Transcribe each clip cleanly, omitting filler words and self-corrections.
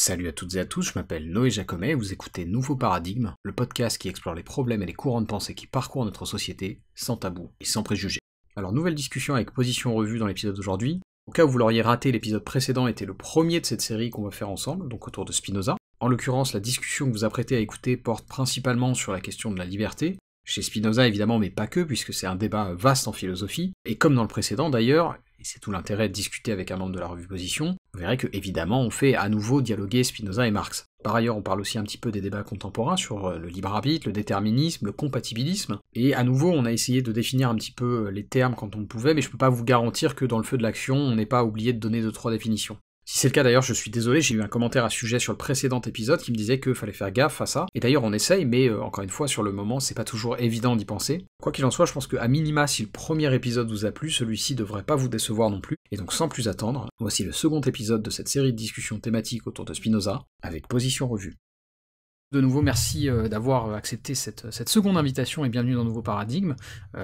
Salut à toutes et à tous, je m'appelle Noé Jacomet et vous écoutez Nouveau Paradigme, le podcast qui explore les problèmes et les courants de pensée qui parcourent notre société, sans tabou et sans préjugés. Alors nouvelle discussion avec Position Revue dans l'épisode d'aujourd'hui. Au cas où vous l'auriez raté, l'épisode précédent était le premier de cette série qu'on va faire ensemble, donc autour de Spinoza. En l'occurrence, la discussion que vous apprêtez à écouter porte principalement sur la question de la liberté, chez Spinoza évidemment, mais pas que, puisque c'est un débat vaste en philosophie, et comme dans le précédent d'ailleurs, et c'est tout l'intérêt de discuter avec un membre de la revue Position, vous verrez que évidemment on fait à nouveau dialoguer Spinoza et Marx. Par ailleurs, on parle aussi un petit peu des débats contemporains sur le libre arbitre, le déterminisme, le compatibilisme, et à nouveau on a essayé de définir un petit peu les termes quand on pouvait, mais je peux pas vous garantir que dans le feu de l'action, on n'ait pas oublié de donner 2-3 définitions. Si c'est le cas d'ailleurs, je suis désolé, j'ai eu un commentaire à ce sujet sur le précédent épisode qui me disait qu'il fallait faire gaffe à ça, et d'ailleurs on essaye, mais encore une fois, sur le moment, c'est pas toujours évident d'y penser. Quoi qu'il en soit, je pense qu'à minima, si le premier épisode vous a plu, celui-ci devrait pas vous décevoir non plus, et donc sans plus attendre, voici le second épisode de cette série de discussions thématiques autour de Spinoza, avec Position Revue. De nouveau, merci d'avoir accepté cette seconde invitation et bienvenue dans Nouveau Paradigme.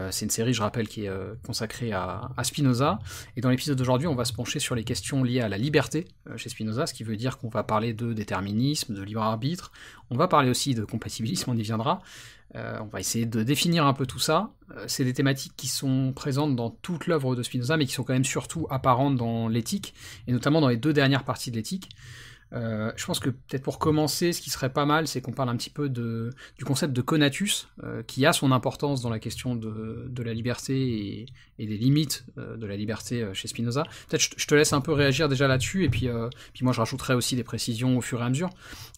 C'est une série, je rappelle, qui est consacrée à Spinoza. Et dans l'épisode d'aujourd'hui, on va se pencher sur les questions liées à la liberté chez Spinoza, ce qui veut dire qu'on va parler de déterminisme, de libre arbitre. On va parler aussi de compatibilisme, on y viendra. On va essayer de définir un peu tout ça. C'est des thématiques qui sont présentes dans toute l'œuvre de Spinoza, mais qui sont quand même surtout apparentes dans l'éthique, et notamment dans les deux dernières parties de l'éthique. Je pense que peut-être pour commencer, ce qui serait pas mal, c'est qu'on parle un petit peu du concept de conatus, qui a son importance dans la question de la liberté et des limites de la liberté chez Spinoza. Peut-être je te laisse un peu réagir déjà là-dessus, et puis moi je rajouterai aussi des précisions au fur et à mesure.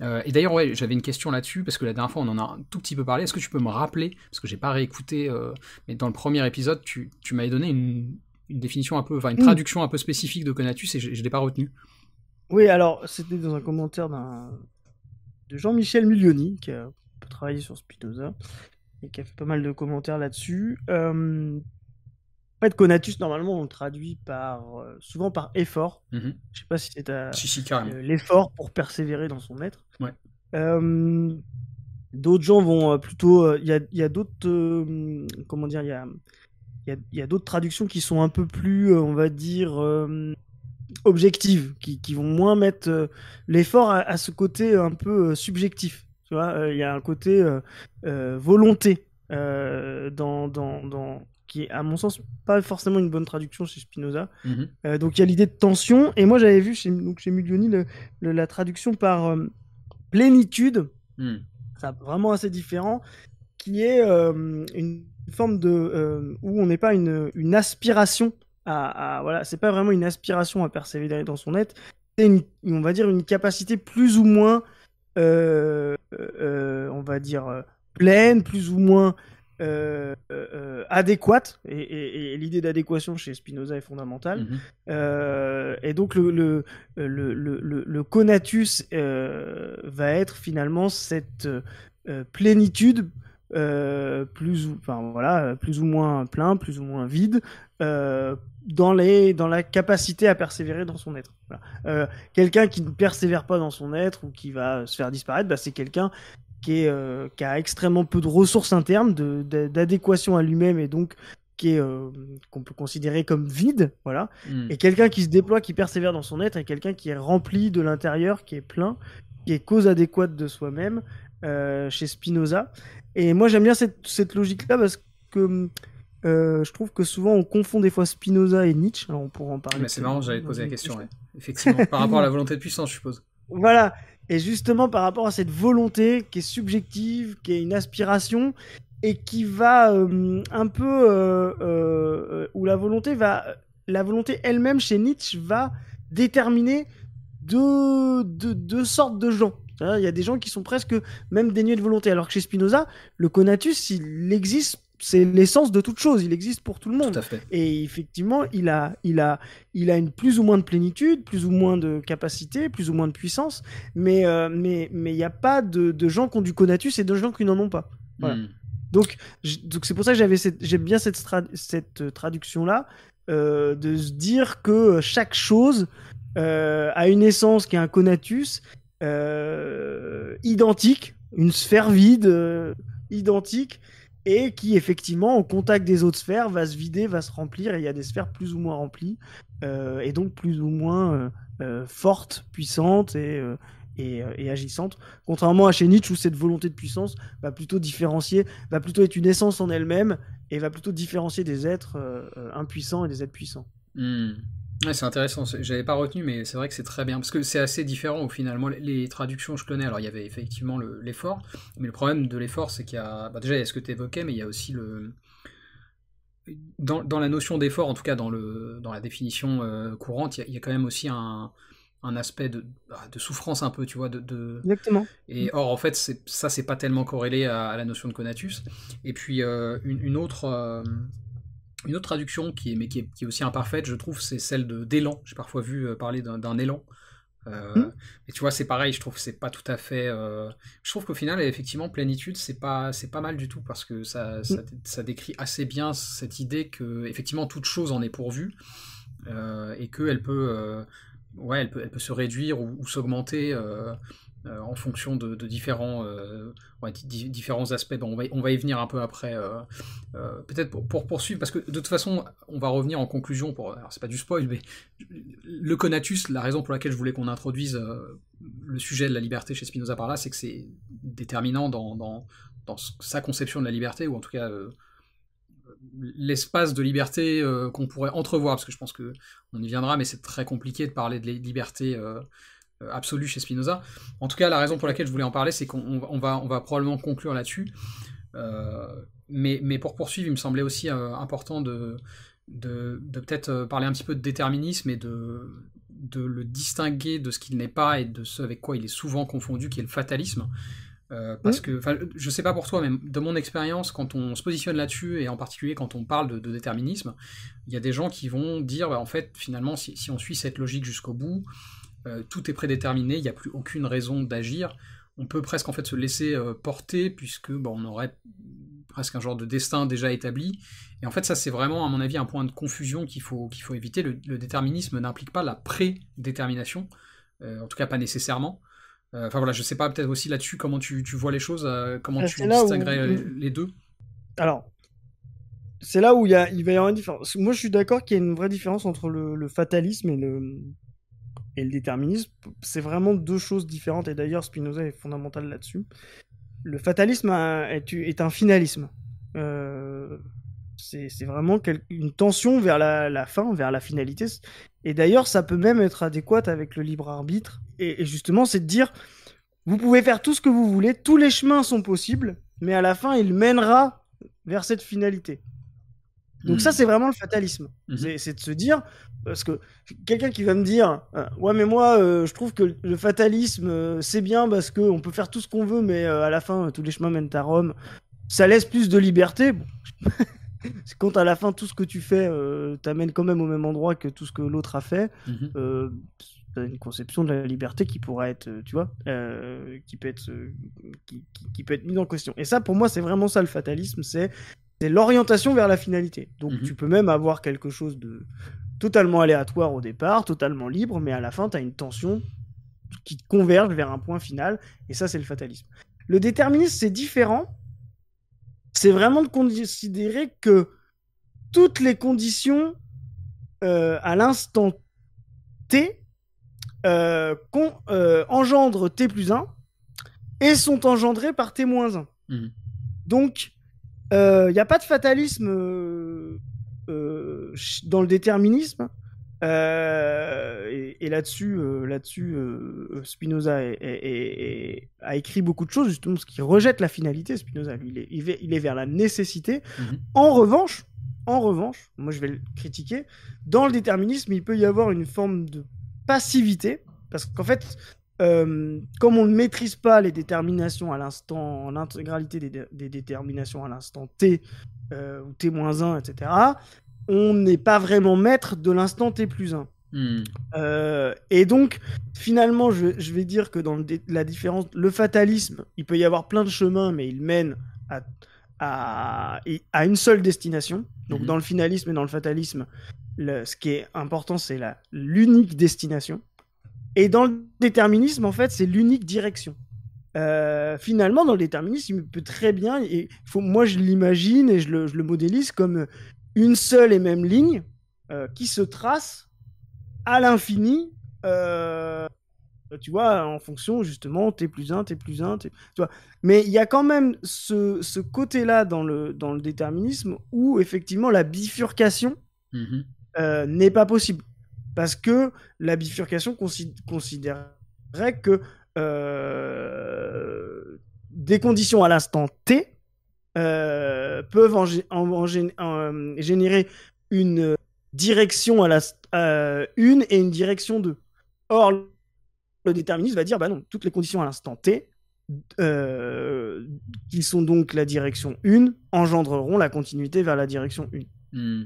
Et d'ailleurs, ouais, j'avais une question là-dessus, parce que la dernière fois on en a un tout petit peu parlé. Est-ce que tu peux me rappeler, parce que j'ai pas réécouté, mais dans le premier épisode, tu m'avais donné une définition un peu, enfin une traduction un peu spécifique de conatus, et je l'ai pas retenu. Oui, alors c'était dans un commentaire de Jean-Michel Muglioni, qui a travaillé sur Spinoza, et qui a fait pas mal de commentaires là-dessus. En fait, conatus, normalement, on le traduit souvent par effort. Je sais pas si c'est Si, carrément. l'effort pour persévérer dans son être. Ouais. D'autres gens vont plutôt... Il y a d'autres... comment dire, il y a d'autres traductions qui sont un peu plus, on va dire... objectives, qui vont moins mettre l'effort à ce côté un peu subjectif. Tu vois, il y a un côté volonté qui est, à mon sens, pas forcément une bonne traduction chez Spinoza. Donc il y a l'idée de tension, et moi j'avais vu chez Muglioni la traduction par plénitude, c'est vraiment assez différent, qui est une forme de où on n'est pas une aspiration voilà, c'est pas vraiment une aspiration à persévérer dans son être, c'est on va dire une capacité plus ou moins on va dire pleine, plus ou moins adéquate, et l'idée d'adéquation chez Spinoza est fondamentale. Et donc le conatus va être finalement cette plénitude plus ou moins plein, plus ou moins vide, dans la capacité à persévérer dans son être. Voilà. Quelqu'un qui ne persévère pas dans son être ou qui va se faire disparaître, c'est quelqu'un qui a extrêmement peu de ressources internes, d'adéquation à lui-même, et donc qu'on peut considérer comme vide. Voilà. Et quelqu'un qui se déploie, qui persévère dans son être, est quelqu'un qui est rempli de l'intérieur, qui est plein, qui est cause adéquate de soi-même, chez Spinoza. Et moi j'aime bien cette logique-là, parce que je trouve que souvent on confond des fois Spinoza et Nietzsche. Alors on pourra en parler. Mais c'est marrant, j'allais te poser la question, ouais. Effectivement, par rapport à la volonté de puissance, je suppose. Voilà, et justement par rapport à cette volonté qui est subjective, qui est une aspiration, et qui va un peu où la volonté elle-même chez Nietzsche va déterminer deux sortes de gens. Il y a des gens qui sont presque même dénués de volonté, alors que chez Spinoza, le conatus, il existe, c'est l'essence de toute chose, il existe pour tout le monde. Tout à fait. Et effectivement, il a une plus ou moins de plénitude, plus ou moins de capacité, plus ou moins de puissance, mais il n'y a pas de gens qui ont du conatus et de gens qui n'en ont pas. Voilà. Donc c'est pour ça que j'aime bien cette traduction-là, de se dire que chaque chose a une essence qui est un conatus identique, une sphère vide identique, et qui effectivement au contact des autres sphères va se vider, va se remplir, et il y a des sphères plus ou moins remplies, et donc plus ou moins fortes, puissantes, et et agissante, contrairement à chez Nietzsche où cette volonté de puissance va plutôt différencier, va plutôt être une essence en elle-même et va plutôt différencier des êtres impuissants et des êtres puissants. Ouais, c'est intéressant, j'avais pas retenu, mais c'est vrai que c'est très bien, parce que c'est assez différent au final. Moi, les traductions, je connais, alors il y avait effectivement l'effort, mais le problème de l'effort, c'est qu'il y a, déjà, il y a ce que tu évoquais, mais il y a aussi dans la notion d'effort, en tout cas dans la définition courante, il y a quand même aussi un aspect de souffrance un peu, tu vois, Exactement. Et or, en fait, ça, c'est pas tellement corrélé à la notion de conatus. Et puis, une autre traduction qui est aussi imparfaite, je trouve, c'est celle d'élan. J'ai parfois vu parler d'un élan. Et tu vois, c'est pareil, je trouve que c'est pas tout à fait. Je trouve qu'au final, effectivement, plénitude, c'est pas mal du tout, parce que ça décrit assez bien cette idée que, effectivement, toute chose en est pourvue, et qu'elle peut, elle peut se réduire ou s'augmenter en fonction de différents, différents aspects. Bon, on va y venir un peu après. Peut-être pour poursuivre, parce que de toute façon, on va revenir en conclusion. Alors, c'est pas du spoil, mais le conatus, la raison pour laquelle je voulais qu'on introduise le sujet de la liberté chez Spinoza par là, c'est que c'est déterminant dans sa conception de la liberté, ou en tout cas l'espace de liberté qu'on pourrait entrevoir, parce que je pense qu'on y viendra, mais c'est très compliqué de parler de liberté absolue chez Spinoza. En tout cas, la raison pour laquelle je voulais en parler, c'est qu'on va probablement conclure là-dessus. Mais pour poursuivre, il me semblait aussi important de peut-être parler un petit peu de déterminisme et de le distinguer de ce qu'il n'est pas et de ce avec quoi il est souvent confondu, qui est le fatalisme. Parce que, je sais pas pour toi, mais de mon expérience, quand on se positionne là-dessus, et en particulier quand on parle de déterminisme, il y a des gens qui vont dire, en fait, finalement, si on suit cette logique jusqu'au bout, tout est prédéterminé, il n'y a plus aucune raison d'agir. On peut presque en fait se laisser porter, puisque on aurait presque un genre de destin déjà établi. Et en fait, ça, c'est vraiment, à mon avis, un point de confusion qu'il faut éviter. Le déterminisme n'implique pas la prédétermination, en tout cas pas nécessairement. Enfin voilà, je sais pas, peut-être aussi là-dessus, comment tu vois les choses, comment tu distinguerais les deux. Alors, c'est là où il va y avoir une différence. Moi, je suis d'accord qu'il y a une vraie différence entre le fatalisme et le déterminisme. C'est vraiment deux choses différentes, et d'ailleurs, Spinoza est fondamental là-dessus. Le fatalisme est un finalisme. C'est vraiment une tension vers la fin, vers la finalité. Et d'ailleurs, ça peut même être adéquat avec le libre arbitre. Et justement, c'est de dire, vous pouvez faire tout ce que vous voulez, tous les chemins sont possibles, mais à la fin, il mènera vers cette finalité. Donc ça, c'est vraiment le fatalisme. C'est de se dire, parce que quelqu'un qui va me dire, ouais, mais moi, je trouve que le fatalisme, c'est bien parce qu'on peut faire tout ce qu'on veut, mais à la fin, tous les chemins mènent à Rome. Ça laisse plus de liberté. Bon. C'est quand à la fin, tout ce que tu fais t'amène quand même au même endroit que tout ce que l'autre a fait. T'as une conception de la liberté qui pourrait être, tu vois, qui peut être mise en question. Et ça, pour moi, c'est vraiment ça le fatalisme, c'est l'orientation vers la finalité. Donc tu peux même avoir quelque chose de totalement aléatoire au départ, totalement libre, mais à la fin, tu as une tension qui converge vers un point final, et ça, c'est le fatalisme. Le déterminisme, c'est différent. C'est vraiment de considérer que toutes les conditions à l'instant T engendrent T plus 1 et sont engendrées par T moins 1. Donc, il n'y a pas de fatalisme dans le déterminisme. Et là-dessus, Spinoza a écrit beaucoup de choses, justement, parce qu'il rejette la finalité. Spinoza, lui, il est vers la nécessité. En revanche, moi je vais le critiquer, dans le déterminisme, il peut y avoir une forme de passivité, parce qu'en fait, comme on ne maîtrise pas les déterminations à l'instant, l'intégralité des déterminations à l'instant T, ou T-1, etc., on n'est pas vraiment maître de l'instant T plus 1. Et donc, finalement, je vais dire que dans la différence, le fatalisme, il peut y avoir plein de chemins, mais il mène à une seule destination. Donc, dans le finalisme et dans le fatalisme, ce qui est important, c'est l'unique destination. Et dans le déterminisme, en fait, c'est l'unique direction. Finalement, dans le déterminisme, il peut très bien... moi, je l'imagine et je le modélise comme une seule et même ligne qui se trace à l'infini tu vois, en fonction, justement, T plus 1, T plus 1, tu vois. Mais il y a quand même ce côté-là dans le déterminisme où, effectivement, la bifurcation n'est pas possible. Parce que la bifurcation considérerait que des conditions à l'instant T peuvent générer une direction une et une direction 2. Or, le déterministe va dire, bah non, toutes les conditions à l'instant T, qui sont donc la direction 1, engendreront la continuité vers la direction 1.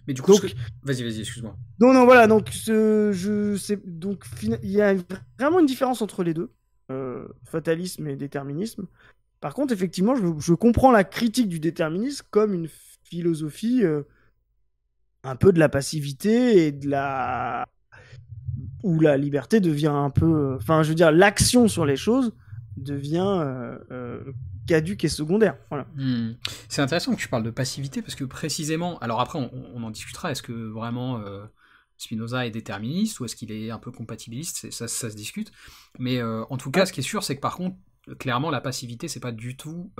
Mais du coup, donc, vas-y, excuse-moi. Non, voilà, donc il y a vraiment une différence entre les deux, fatalisme et déterminisme. Par contre, effectivement, je comprends la critique du déterminisme comme une philosophie un peu de la passivité et où la liberté devient un peu... Enfin, je veux dire, l'action sur les choses devient caduque et secondaire. Voilà. C'est intéressant que tu parles de passivité, parce que précisément... Alors après, on en discutera. Est-ce que vraiment Spinoza est déterministe, ou est-ce qu'il est un peu compatibiliste? Ça se discute. Mais en tout cas, ce qui est sûr, c'est que par contre, clairement, la passivité, c'est pas du tout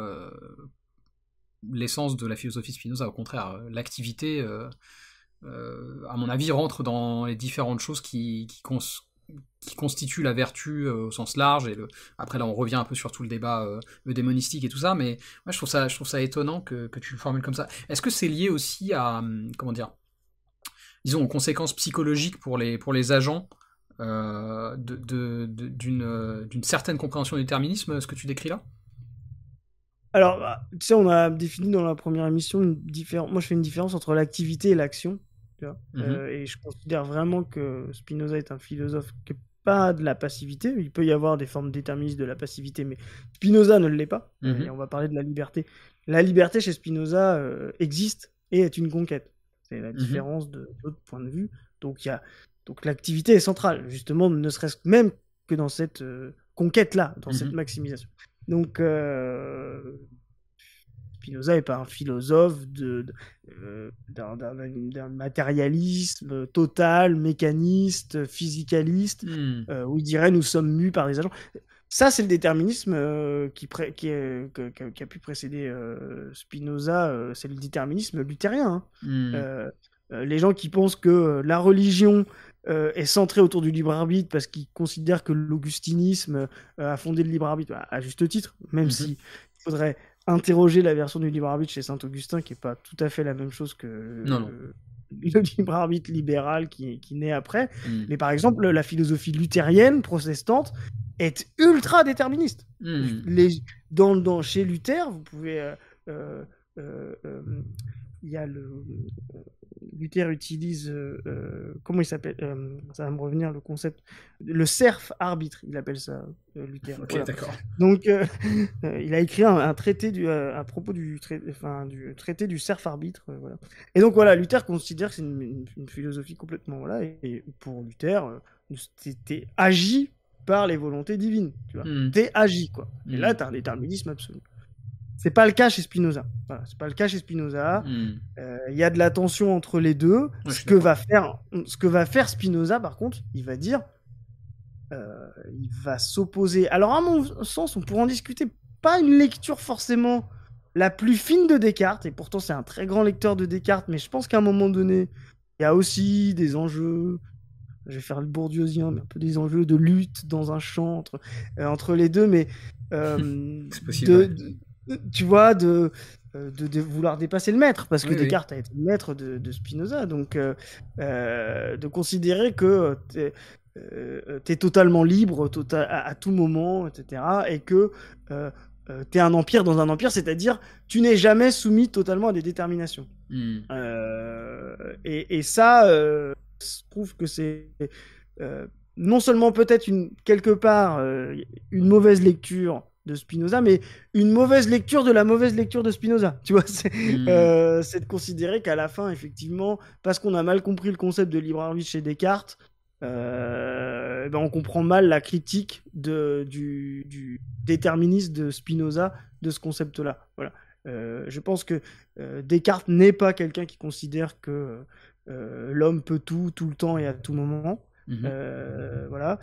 l'essence de la philosophie de Spinoza. Au contraire, l'activité, à mon avis, rentre dans les différentes choses qui constituent la vertu au sens large. Et après, là, on revient un peu sur tout le débat démonistique et tout ça, mais moi, je trouve ça étonnant que tu le formules comme ça. Est-ce que c'est lié aussi à, comment dire, disons, aux conséquences psychologiques pour les agents d'une certaine compréhension du déterminisme, ce que tu décris là? Alors, tu sais, on a défini dans la première émission moi je fais une différence entre l'activité et l'action, tu vois. Et je considère vraiment que Spinoza est un philosophe qui n'est pas de la passivité. Il peut y avoir des formes déterministes de la passivité, mais Spinoza ne l'est pas. Et on va parler de la liberté. La liberté chez Spinoza existe et est une conquête. C'est la différence de l'autre point de vue. Donc l'activité est centrale, justement, ne serait-ce même que dans cette conquête-là, dans cette maximisation. Donc, Spinoza n'est pas un philosophe d'un matérialisme total, mécaniste, physicaliste, où il dirait nous sommes mus par des agents. Ça, c'est le déterminisme qui a pu précéder Spinoza, c'est le déterminisme luthérien. Les gens qui pensent que la religion est centrée autour du libre arbitre parce qu'ils considèrent que l'augustinisme a fondé le libre arbitre, à juste titre, même si il faudrait interroger la version du libre arbitre chez Saint-Augustin, qui n'est pas tout à fait la même chose que le libre arbitre libéral qui naît après. Mais par exemple, la philosophie luthérienne, protestante, est ultra déterministe. Chez Luther, vous pouvez... il y a Luther utilise comment il s'appelle, ça va me revenir le concept, le serf arbitre, il appelle ça Luther. Ok, voilà. d'accord. Donc il a écrit un traité à propos du traité du serf arbitre, voilà. Et donc voilà, Luther considère que c'est une philosophie complètement, voilà, et pour Luther t'es agi par les volontés divines, tu vois. T'es agi, quoi. Et là t'as un déterminisme absolu. C'est pas le cas chez Spinoza. Voilà, c'est pas le cas chez Spinoza. Il y a de la tension entre les deux. Ouais, ce que va faire Spinoza, par contre, il va dire, il va s'opposer. Alors, à mon sens, on pourrait en discuter. Pas une lecture forcément la plus fine de Descartes, et pourtant c'est un très grand lecteur de Descartes, mais je pense qu'à un moment donné, il y a aussi des enjeux. Je vais faire le bourdieusien, mais un peu des enjeux de lutte dans un champ entre les deux, mais c'est possible. Tu vois, de vouloir dépasser le maître, parce que Descartes a été le maître de Spinoza, donc de considérer que t'es totalement libre à tout moment, etc., et que t'es un empire dans un empire, c'est-à-dire tu n'es jamais soumis totalement à des déterminations. Et ça, je trouve que c'est non seulement peut-être quelque part une mauvaise lecture de Spinoza, mais une mauvaise lecture de la mauvaise lecture de Spinoza. Tu vois, c'est de considérer qu'à la fin, effectivement, parce qu'on a mal compris le concept de libre arbitre chez Descartes, on comprend mal la critique du déterminisme de Spinoza de ce concept-là. Voilà. Je pense que Descartes n'est pas quelqu'un qui considère que l'homme peut tout le temps et à tout moment. Voilà.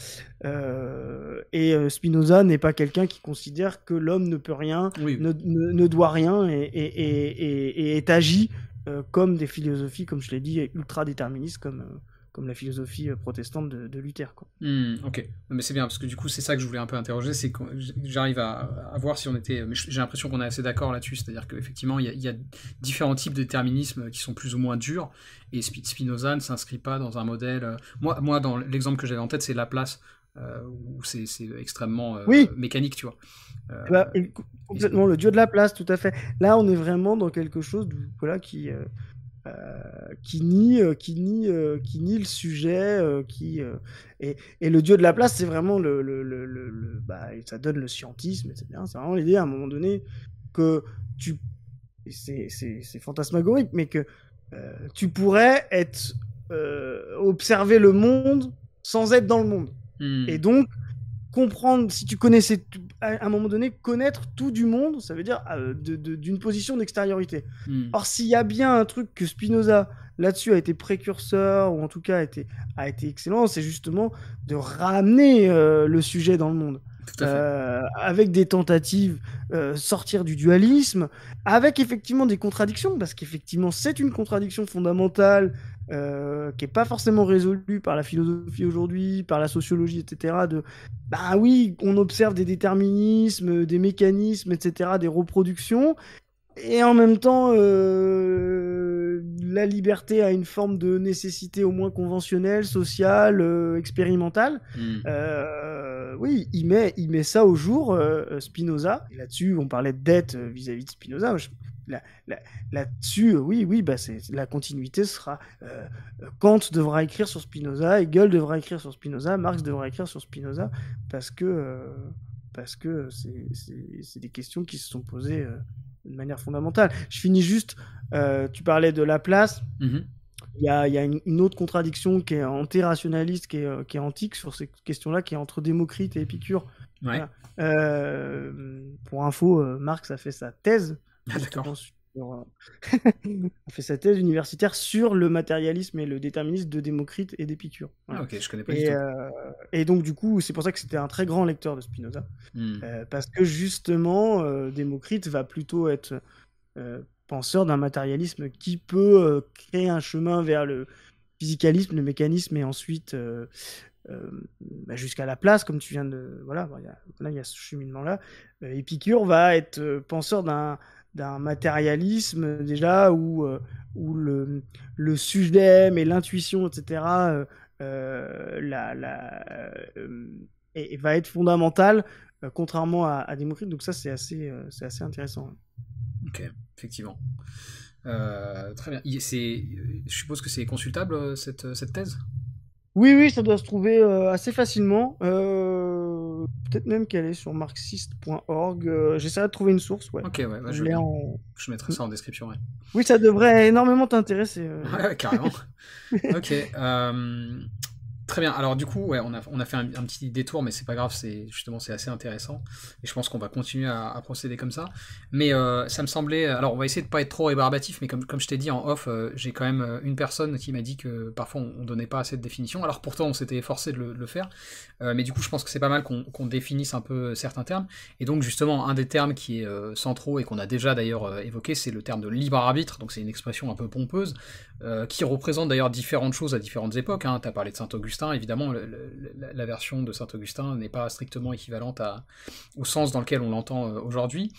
Et Spinoza n'est pas quelqu'un qui considère que l'homme ne peut rien, Oui. ne doit rien et est agi comme des philosophies, comme je l'ai dit, ultra-déterministes, comme la philosophie protestante de Luther, quoi. Ok, mais c'est bien, parce que du coup, c'est ça que je voulais un peu interroger, c'est que j'arrive à voir si on était... Mais j'ai l'impression qu'on est assez d'accord là-dessus, c'est-à-dire qu'effectivement, il y a différents types de déterminisme qui sont plus ou moins durs, et Spinoza ne s'inscrit pas dans un modèle... Moi, dans l'exemple que j'avais en tête, c'est Laplace, où c'est extrêmement Oui. mécanique, tu vois. Complètement, le dieu de la place, tout à fait. Là, on est vraiment dans quelque chose voilà, qui nie le sujet, et le dieu de la place, c'est vraiment ça donne le scientisme, c'est bien, c'est vraiment l'idée à un moment donné que c'est fantasmagorique, mais que tu pourrais observer le monde sans être dans le monde. Et donc, comprendre, si tu connaissais à un moment donné, connaître tout du monde, ça veut dire d'une position d'extériorité. Or, s'il y a bien un truc que Spinoza, là-dessus, a été précurseur, ou en tout cas a été excellent, c'est justement de ramener le sujet dans le monde. Avec des tentatives, sortir du dualisme, avec effectivement des contradictions, parce qu'effectivement c'est une contradiction fondamentale qui n'est pas forcément résolue par la philosophie aujourd'hui, par la sociologie, etc. Bah oui, on observe des déterminismes, des mécanismes, etc., des reproductions, et en même temps, la liberté a une forme de nécessité au moins conventionnelle, sociale, expérimentale. Oui, il met ça au jour, Spinoza. Et là-dessus, on parlait de dette vis-à-vis de Spinoza. Là-dessus, oui, bah la continuité sera... Kant devra écrire sur Spinoza, Hegel devra écrire sur Spinoza, Marx devra écrire sur Spinoza, parce que c'est des questions qui se sont posées de manière fondamentale. Je finis juste, tu parlais de Laplace. Il y a une autre contradiction qui est antirationaliste, qui est antique sur ces questions-là, qui est entre Démocrite et Épicure. Ouais. Voilà. Pour info, Marx a fait sa thèse. D'accord. a fait sa thèse universitaire sur le matérialisme et le déterminisme de Démocrite et d'Épicure. Voilà. Ok, je connais pas du tout. Et donc, du coup, c'est pour ça que c'était un très grand lecteur de Spinoza. Parce que justement, Démocrite va plutôt être penseur d'un matérialisme qui peut créer un chemin vers le physicalisme, le mécanisme, et ensuite jusqu'à la place, comme tu viens de... Voilà, il y a ce cheminement-là. Épicure va être penseur d'un matérialisme, déjà, où le sujet, mais l'intuition, etc., et va être fondamental, contrairement à Démocrite. Donc ça, c'est assez intéressant. Ok, effectivement. Très bien. Je suppose que c'est consultable, cette thèse ? Oui, ça doit se trouver assez facilement. Peut-être même qu'elle est sur marxiste.org. J'essaierai de trouver une source. Ouais. Ok, ouais, je mettrai ça en description. Ouais. Oui, ça devrait énormément t'intéresser. Ouais, carrément. Ok. Très bien. Alors du coup, ouais, on a fait un petit détour, mais c'est pas grave, c'est assez intéressant. Et je pense qu'on va continuer à procéder comme ça. Mais ça me semblait... Alors on va essayer de pas être trop rébarbatif, mais comme je t'ai dit en off, j'ai quand même une personne qui m'a dit que parfois on donnait pas assez de définition. Alors pourtant on s'était efforcé de le faire. Mais du coup je pense que c'est pas mal qu'on définisse un peu certains termes. Et donc justement un des termes qui est centraux et qu'on a déjà d'ailleurs évoqué, c'est le terme de libre arbitre. Donc c'est une expression un peu pompeuse qui représente d'ailleurs différentes choses à différentes époques. Hein. Tu as parlé de Saint-Augustin. Évidemment, la version de Saint-Augustin n'est pas strictement équivalente au sens dans lequel on l'entend aujourd'hui.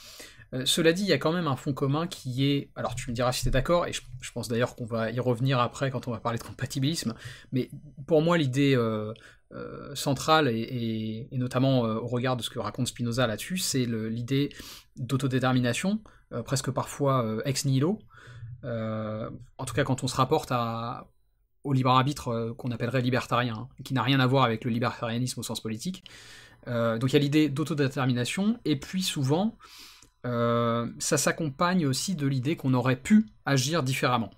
Cela dit, il y a quand même un fond commun qui est... Alors tu me diras si tu es d'accord, et je pense d'ailleurs qu'on va y revenir après quand on va parler de compatibilisme, mais pour moi l'idée centrale, et notamment au regard de ce que raconte Spinoza là-dessus, c'est l'idée d'autodétermination, presque parfois ex nihilo, en tout cas quand on se rapporte au libre arbitre qu'on appellerait libertarien, hein, qui n'a rien à voir avec le libertarianisme au sens politique. Donc il y a l'idée d'autodétermination, et puis souvent, ça s'accompagne aussi de l'idée qu'on aurait pu agir différemment.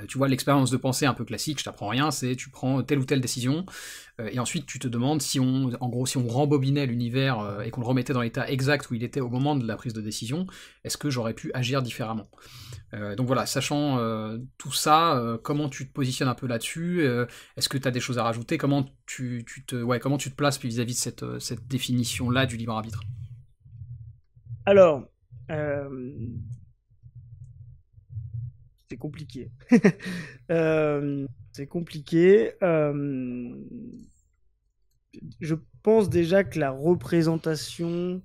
Tu vois, l'expérience de pensée un peu classique, je t'apprends rien, c'est tu prends telle ou telle décision, et ensuite tu te demandes si en gros, si on rembobinait l'univers et qu'on le remettait dans l'état exact où il était au moment de la prise de décision, est-ce que j'aurais pu agir différemment? Donc voilà, sachant tout ça, comment tu te positionnes un peu là-dessus? Est-ce que tu as des choses à rajouter? Comment comment tu te places vis-à-vis de cette définition-là du libre arbitre? Alors, c'est compliqué. C'est compliqué. Je pense déjà que la représentation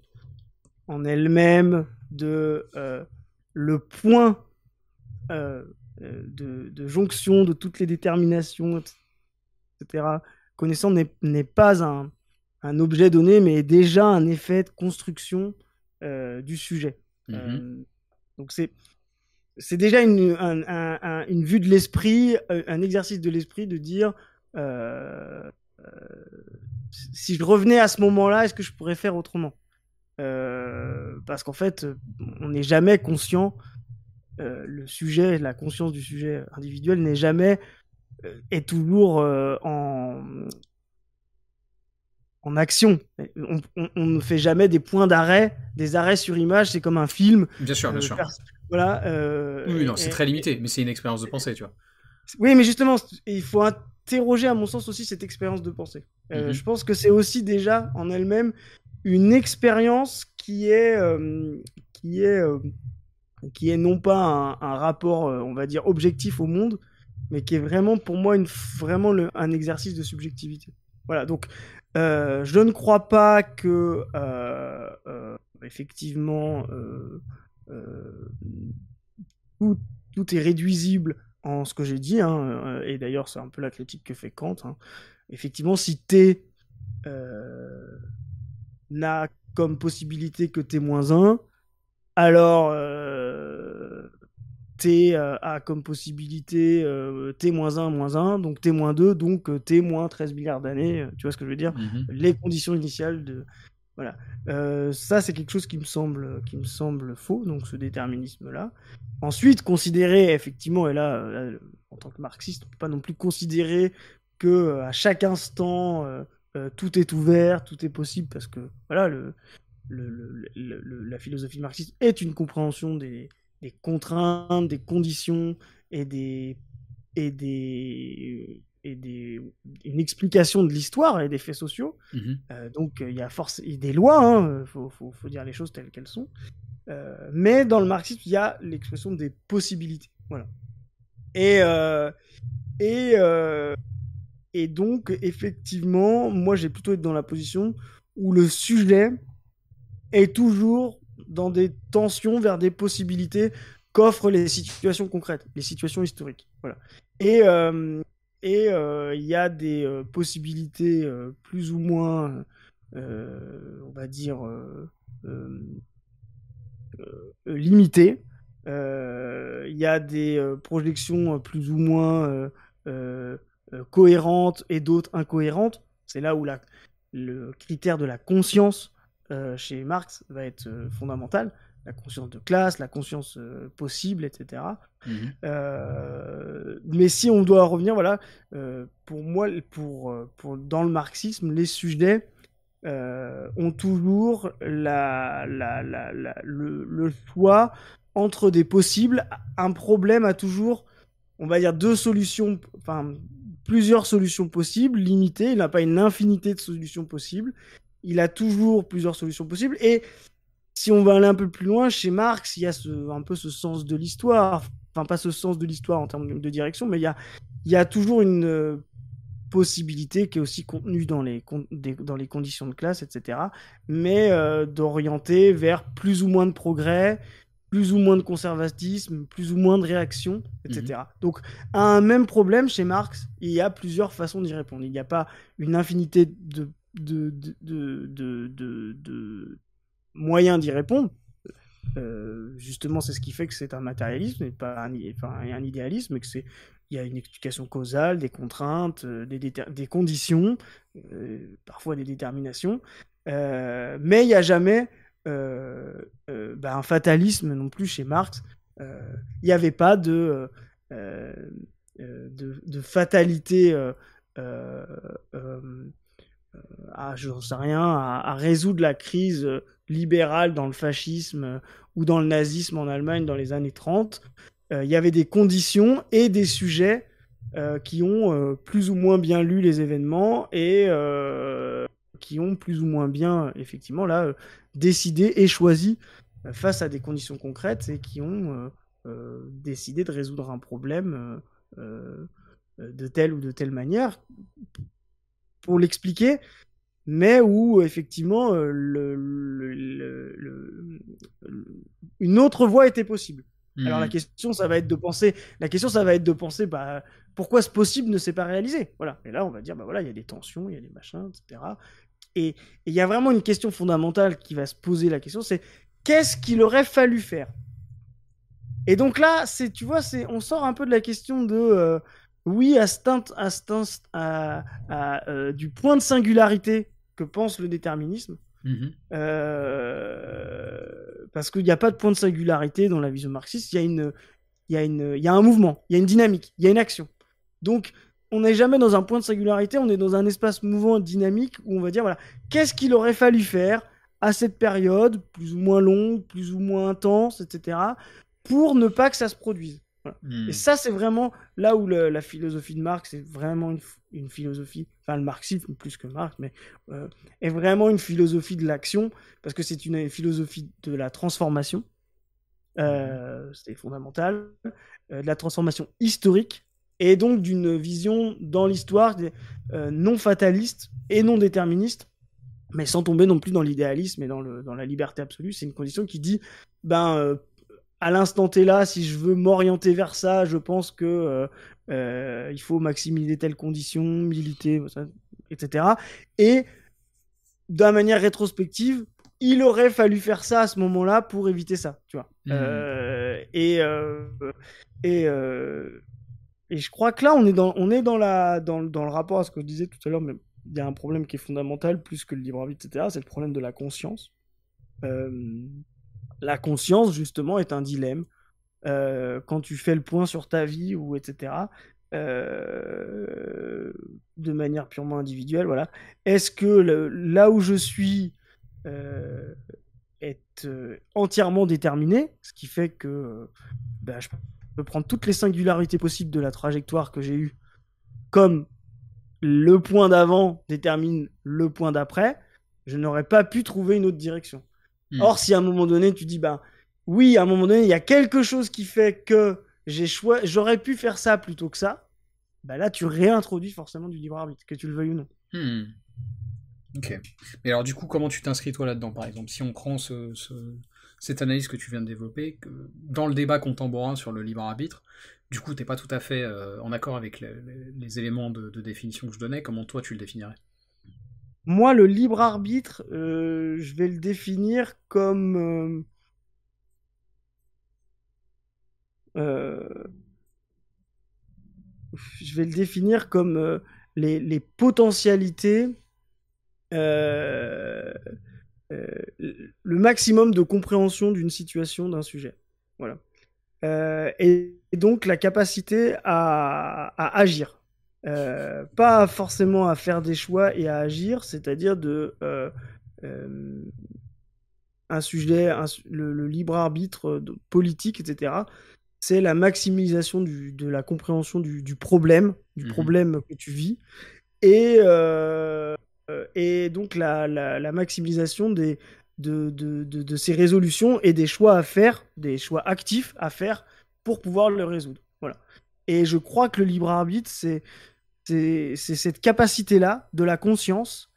en elle-même de le point de jonction de toutes les déterminations, etc., connaissant n'est pas un objet donné, mais est déjà un effet de construction du sujet. Donc c'est déjà une vue de l'esprit, un exercice de l'esprit de dire si je revenais à ce moment-là, est-ce que je pourrais faire autrement? Parce qu'en fait, on n'est jamais conscient. Le sujet, la conscience du sujet individuel n'est jamais est toujours en action. On ne fait jamais des points d'arrêt, des arrêts sur image. C'est comme un film. Bien sûr, bien sûr. Voilà. Oui, non, c'est très limité, mais c'est une expérience de pensée, tu vois. Oui, mais justement, il faut interroger, à mon sens, aussi cette expérience de pensée. Je pense que c'est aussi déjà en elle-même une expérience qui est non pas un rapport, on va dire, objectif au monde, mais qui est vraiment, pour moi, vraiment un exercice de subjectivité. Voilà, donc je ne crois pas que, effectivement, tout est réduisible en ce que j'ai dit, hein, et d'ailleurs, c'est un peu la critique que fait Kant. Hein. Effectivement, si T n'a comme possibilité que T-1, alors T a comme possibilité T-1, -1, donc T-2, donc T-13 milliards d'années, tu vois ce que je veux dire? Les conditions initiales de... Voilà. Ça, c'est quelque chose qui me semble faux, donc ce déterminisme-là. Ensuite, considérer, effectivement, et là en tant que marxiste, on ne peut pas non plus considérer que à chaque instant, tout est ouvert, tout est possible, parce que voilà, la philosophie marxiste est une compréhension des contraintes, des conditions et une explication de l'histoire et des faits sociaux. Donc il y a des lois, hein, faut dire les choses telles qu'elles sont. Mais dans le marxisme, il y a l'expression des possibilités. Voilà. Et donc, effectivement, moi, j'ai plutôt été dans la position où le sujet est toujours dans des tensions vers des possibilités qu'offrent les situations concrètes, les situations historiques. Voilà. Et il y a des possibilités plus ou moins, on va dire, limitées. Il y a des projections plus ou moins cohérentes et d'autres incohérentes. C'est là où le critère de la conscience chez Marx va être fondamental. La conscience de classe, la conscience possible, etc. Mais si on doit revenir, voilà, pour moi, dans le marxisme, les sujets ont toujours le choix entre des possibles. Un problème a toujours, on va dire, plusieurs solutions possibles, limitées. Il n'a pas une infinité de solutions possibles. Il a toujours plusieurs solutions possibles. Et si on va aller un peu plus loin, chez Marx, il y a un peu ce sens de l'histoire. Enfin, pas ce sens de l'histoire en termes de direction, mais il y a toujours une possibilité qui est aussi contenue dans les conditions de classe, etc. Mais d'orienter vers plus ou moins de progrès, plus ou moins de conservatisme, plus ou moins de réaction, etc. Donc, à un même problème, chez Marx, il y a plusieurs façons d'y répondre. Il n'y a pas une infinité de moyens d'y répondre. Justement, c'est ce qui fait que c'est un matérialisme et pas un idéalisme, et que il y a une explication causale, des contraintes, des conditions, parfois des déterminations, mais il n'y a jamais un fatalisme non plus chez Marx. Il n'y avait pas de de fatalité j'en sais rien, à résoudre la crise libérale dans le fascisme ou dans le nazisme en Allemagne dans les années 30, il y avait des conditions et des sujets qui ont plus ou moins bien lu les événements et qui ont plus ou moins bien, effectivement, là, décidé et choisi face à des conditions concrètes et qui ont décidé de résoudre un problème de telle ou de telle manière. Pour l'expliquer, mais où effectivement une autre voie était possible. Alors la question, ça va être de penser, bah, pourquoi ce possible ne s'est pas réalisé. Voilà. Et là, on va dire, bah voilà, il y a des tensions, il y a des machins, etc. Et il y a vraiment une question fondamentale qui va se poser la question, c'est qu'est-ce qu'il aurait fallu faire. Et donc là, tu vois, on sort un peu de la question de oui, du point de singularité que pense le déterminisme. Parce qu'il n'y a pas de point de singularité dans la vision marxiste, il y a un mouvement, il y a une dynamique, il y a une action. Donc, on n'est jamais dans un point de singularité, on est dans un espace mouvant dynamique où on va dire, voilà, qu'est-ce qu'il aurait fallu faire à cette période, plus ou moins longue, plus ou moins intense, etc., pour ne pas que ça se produise. Voilà. Et ça, c'est vraiment là où la philosophie de Marx est vraiment une philosophie, enfin le marxisme plus que Marx, mais est vraiment une philosophie de l'action, parce que c'est une philosophie de la transformation, c'est fondamental, de la transformation historique, et donc d'une vision dans l'histoire non fataliste et non déterministe, mais sans tomber non plus dans l'idéalisme et dans la liberté absolue. C'est une condition qui dit, à l'instant T là, si je veux m'orienter vers ça, je pense que il faut maximiser telle condition, militer, etc. Et d'une manière rétrospective, il aurait fallu faire ça à ce moment-là pour éviter ça, tu vois. Et je crois que là, on est dans le rapport à ce que je disais tout à l'heure, mais il y a un problème qui est fondamental, plus que le libre arbitre, etc. C'est le problème de la conscience. La conscience, justement, est un dilemme. Quand tu fais le point sur ta vie, ou etc., de manière purement individuelle, voilà. Est-ce que là où je suis est entièrement déterminé, ce qui fait que je peux prendre toutes les singularités possibles de la trajectoire que j'ai eue, comme le point d'avant détermine le point d'après, je n'aurais pas pu trouver une autre direction. Or, si à un moment donné, tu dis, oui, à un moment donné, il y a quelque chose qui fait que j'aurais pu faire ça plutôt que ça, là, tu réintroduis forcément du libre arbitre, que tu le veuilles ou non. Ok. Mais alors, du coup, comment tu t'inscris toi là-dedans, par exemple, si on prend cette analyse que tu viens de développer, dans le débat contemporain sur le libre arbitre, du coup, t'es pas tout à fait en accord avec les éléments de définition que je donnais. Comment toi tu le définirais? Moi, le libre arbitre, je vais le définir comme les potentialités, le maximum de compréhension d'une situation, d'un sujet. Voilà. Et donc la capacité à agir. Pas forcément à faire des choix et à agir, c'est-à-dire un sujet, le libre arbitre politique, etc. C'est la maximisation de la compréhension du problème, problème que tu vis, et donc la maximisation de ces résolutions et des choix à faire, des choix actifs à faire pour pouvoir le résoudre. Voilà. Et je crois que le libre arbitre, c'est cette capacité-là de la conscience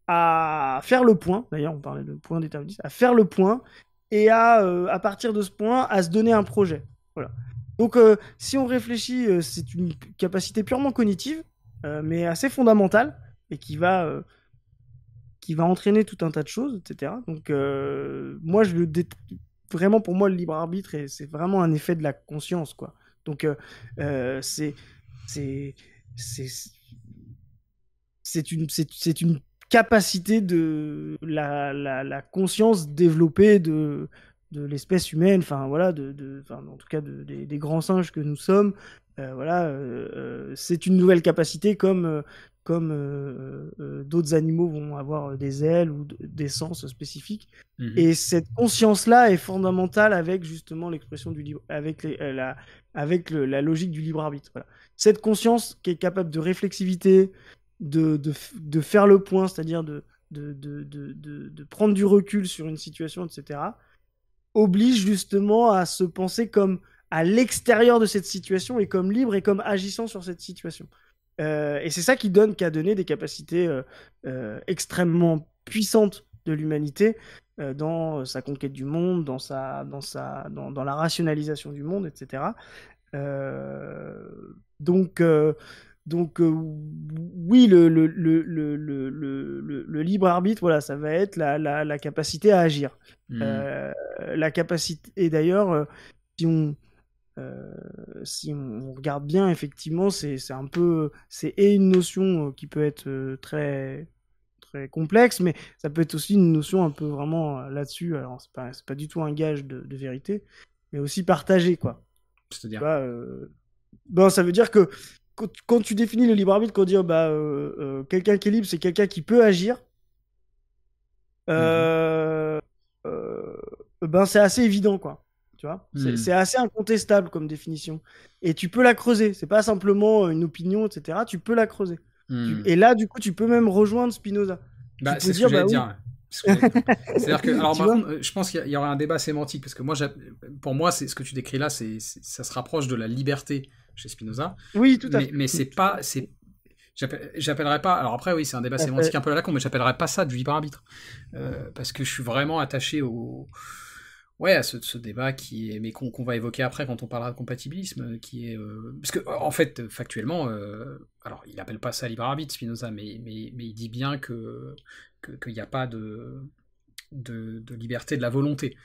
à faire le point, d'ailleurs on parlait de point déterministe, à faire le point et à partir de ce point, à se donner un projet. Voilà. Donc si on réfléchit, c'est une capacité purement cognitive, mais assez fondamentale, et qui va entraîner tout un tas de choses, etc. Donc moi, vraiment, pour moi, le libre arbitre, c'est vraiment un effet de la conscience, quoi. Donc c'est une capacité de la conscience développée de l'espèce humaine, enfin voilà, en tout cas des grands singes que nous sommes. Voilà, c'est une nouvelle capacité comme d'autres animaux vont avoir des ailes ou des sens spécifiques. Et cette conscience-là est fondamentale avec justement l'expression du libre, avec la logique du libre arbitre. Voilà. Cette conscience qui est capable de réflexivité, de faire le point, c'est-à-dire de prendre du recul sur une situation, etc., oblige justement à se penser comme à l'extérieur de cette situation et comme libre et comme agissant sur cette situation. Et c'est ça qui a donné des capacités extrêmement puissantes de l'humanité dans sa conquête du monde, dans la rationalisation du monde, etc. Donc, oui, le libre arbitre, voilà, ça va être la capacité à agir. La capacité, et d'ailleurs, si on, si on regarde bien, effectivement, c'est une notion qui peut être très, très complexe, mais ça peut être aussi une notion un peu vraiment là-dessus. Alors, c'est pas du tout un gage de vérité, mais aussi partagé, quoi. C'est-à-dire ben, ça veut dire que quand tu définis le libre arbitre, quand on dit quelqu'un qui est libre, c'est quelqu'un qui peut agir, ben c'est assez évident, quoi. Tu vois, c'est assez incontestable comme définition. Et tu peux la creuser. C'est pas simplement une opinion, etc. Tu peux la creuser. Et là, du coup, tu peux même rejoindre Spinoza. Bah, c'est ce que j'allais dire. C'est-à-dire que, alors par contre, je pense qu'il y aurait un débat sémantique parce que pour moi, c'est ce que tu décris là, ça se rapproche de la liberté chez Spinoza. Oui, tout à fait. Mais j'appellerais pas. Alors après, oui, c'est un débat sémantique un peu à la con, mais j'appellerais pas ça du libre arbitre parce que je suis vraiment attaché à ce débat mais qu'on va évoquer après quand on parlera de compatibilisme, qui est parce que en fait, factuellement, alors il appelle pas ça libre arbitre Spinoza, mais il dit bien qu'il n'y a pas de liberté de la volonté,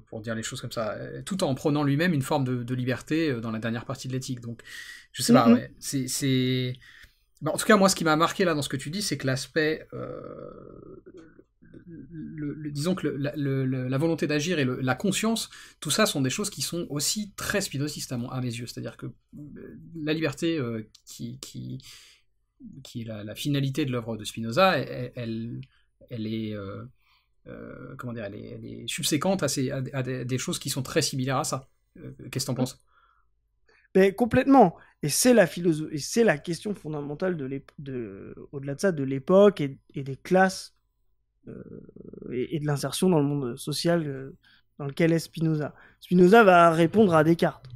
pour dire les choses comme ça, tout en prenant lui-même une forme de liberté dans la dernière partie de l'éthique. Donc, je sais pas, ouais, c'est... Bah, en tout cas, moi, ce qui m'a marqué là dans ce que tu dis, c'est que l'aspect... disons que la volonté d'agir et la conscience, tout ça sont des choses qui sont aussi très spinozistes à mes yeux. C'est-à-dire que la liberté qui est la finalité de l'œuvre de Spinoza, elle est... comment dire, elle est subséquente à des choses qui sont très similaires à ça. Qu'est-ce que t'en penses? Mais complètement. Et c'est la philosophie, et c'est la question fondamentale au-delà de ça, de l'époque et des classes et de l'insertion dans le monde social dans lequel est Spinoza. Spinoza va répondre à Descartes.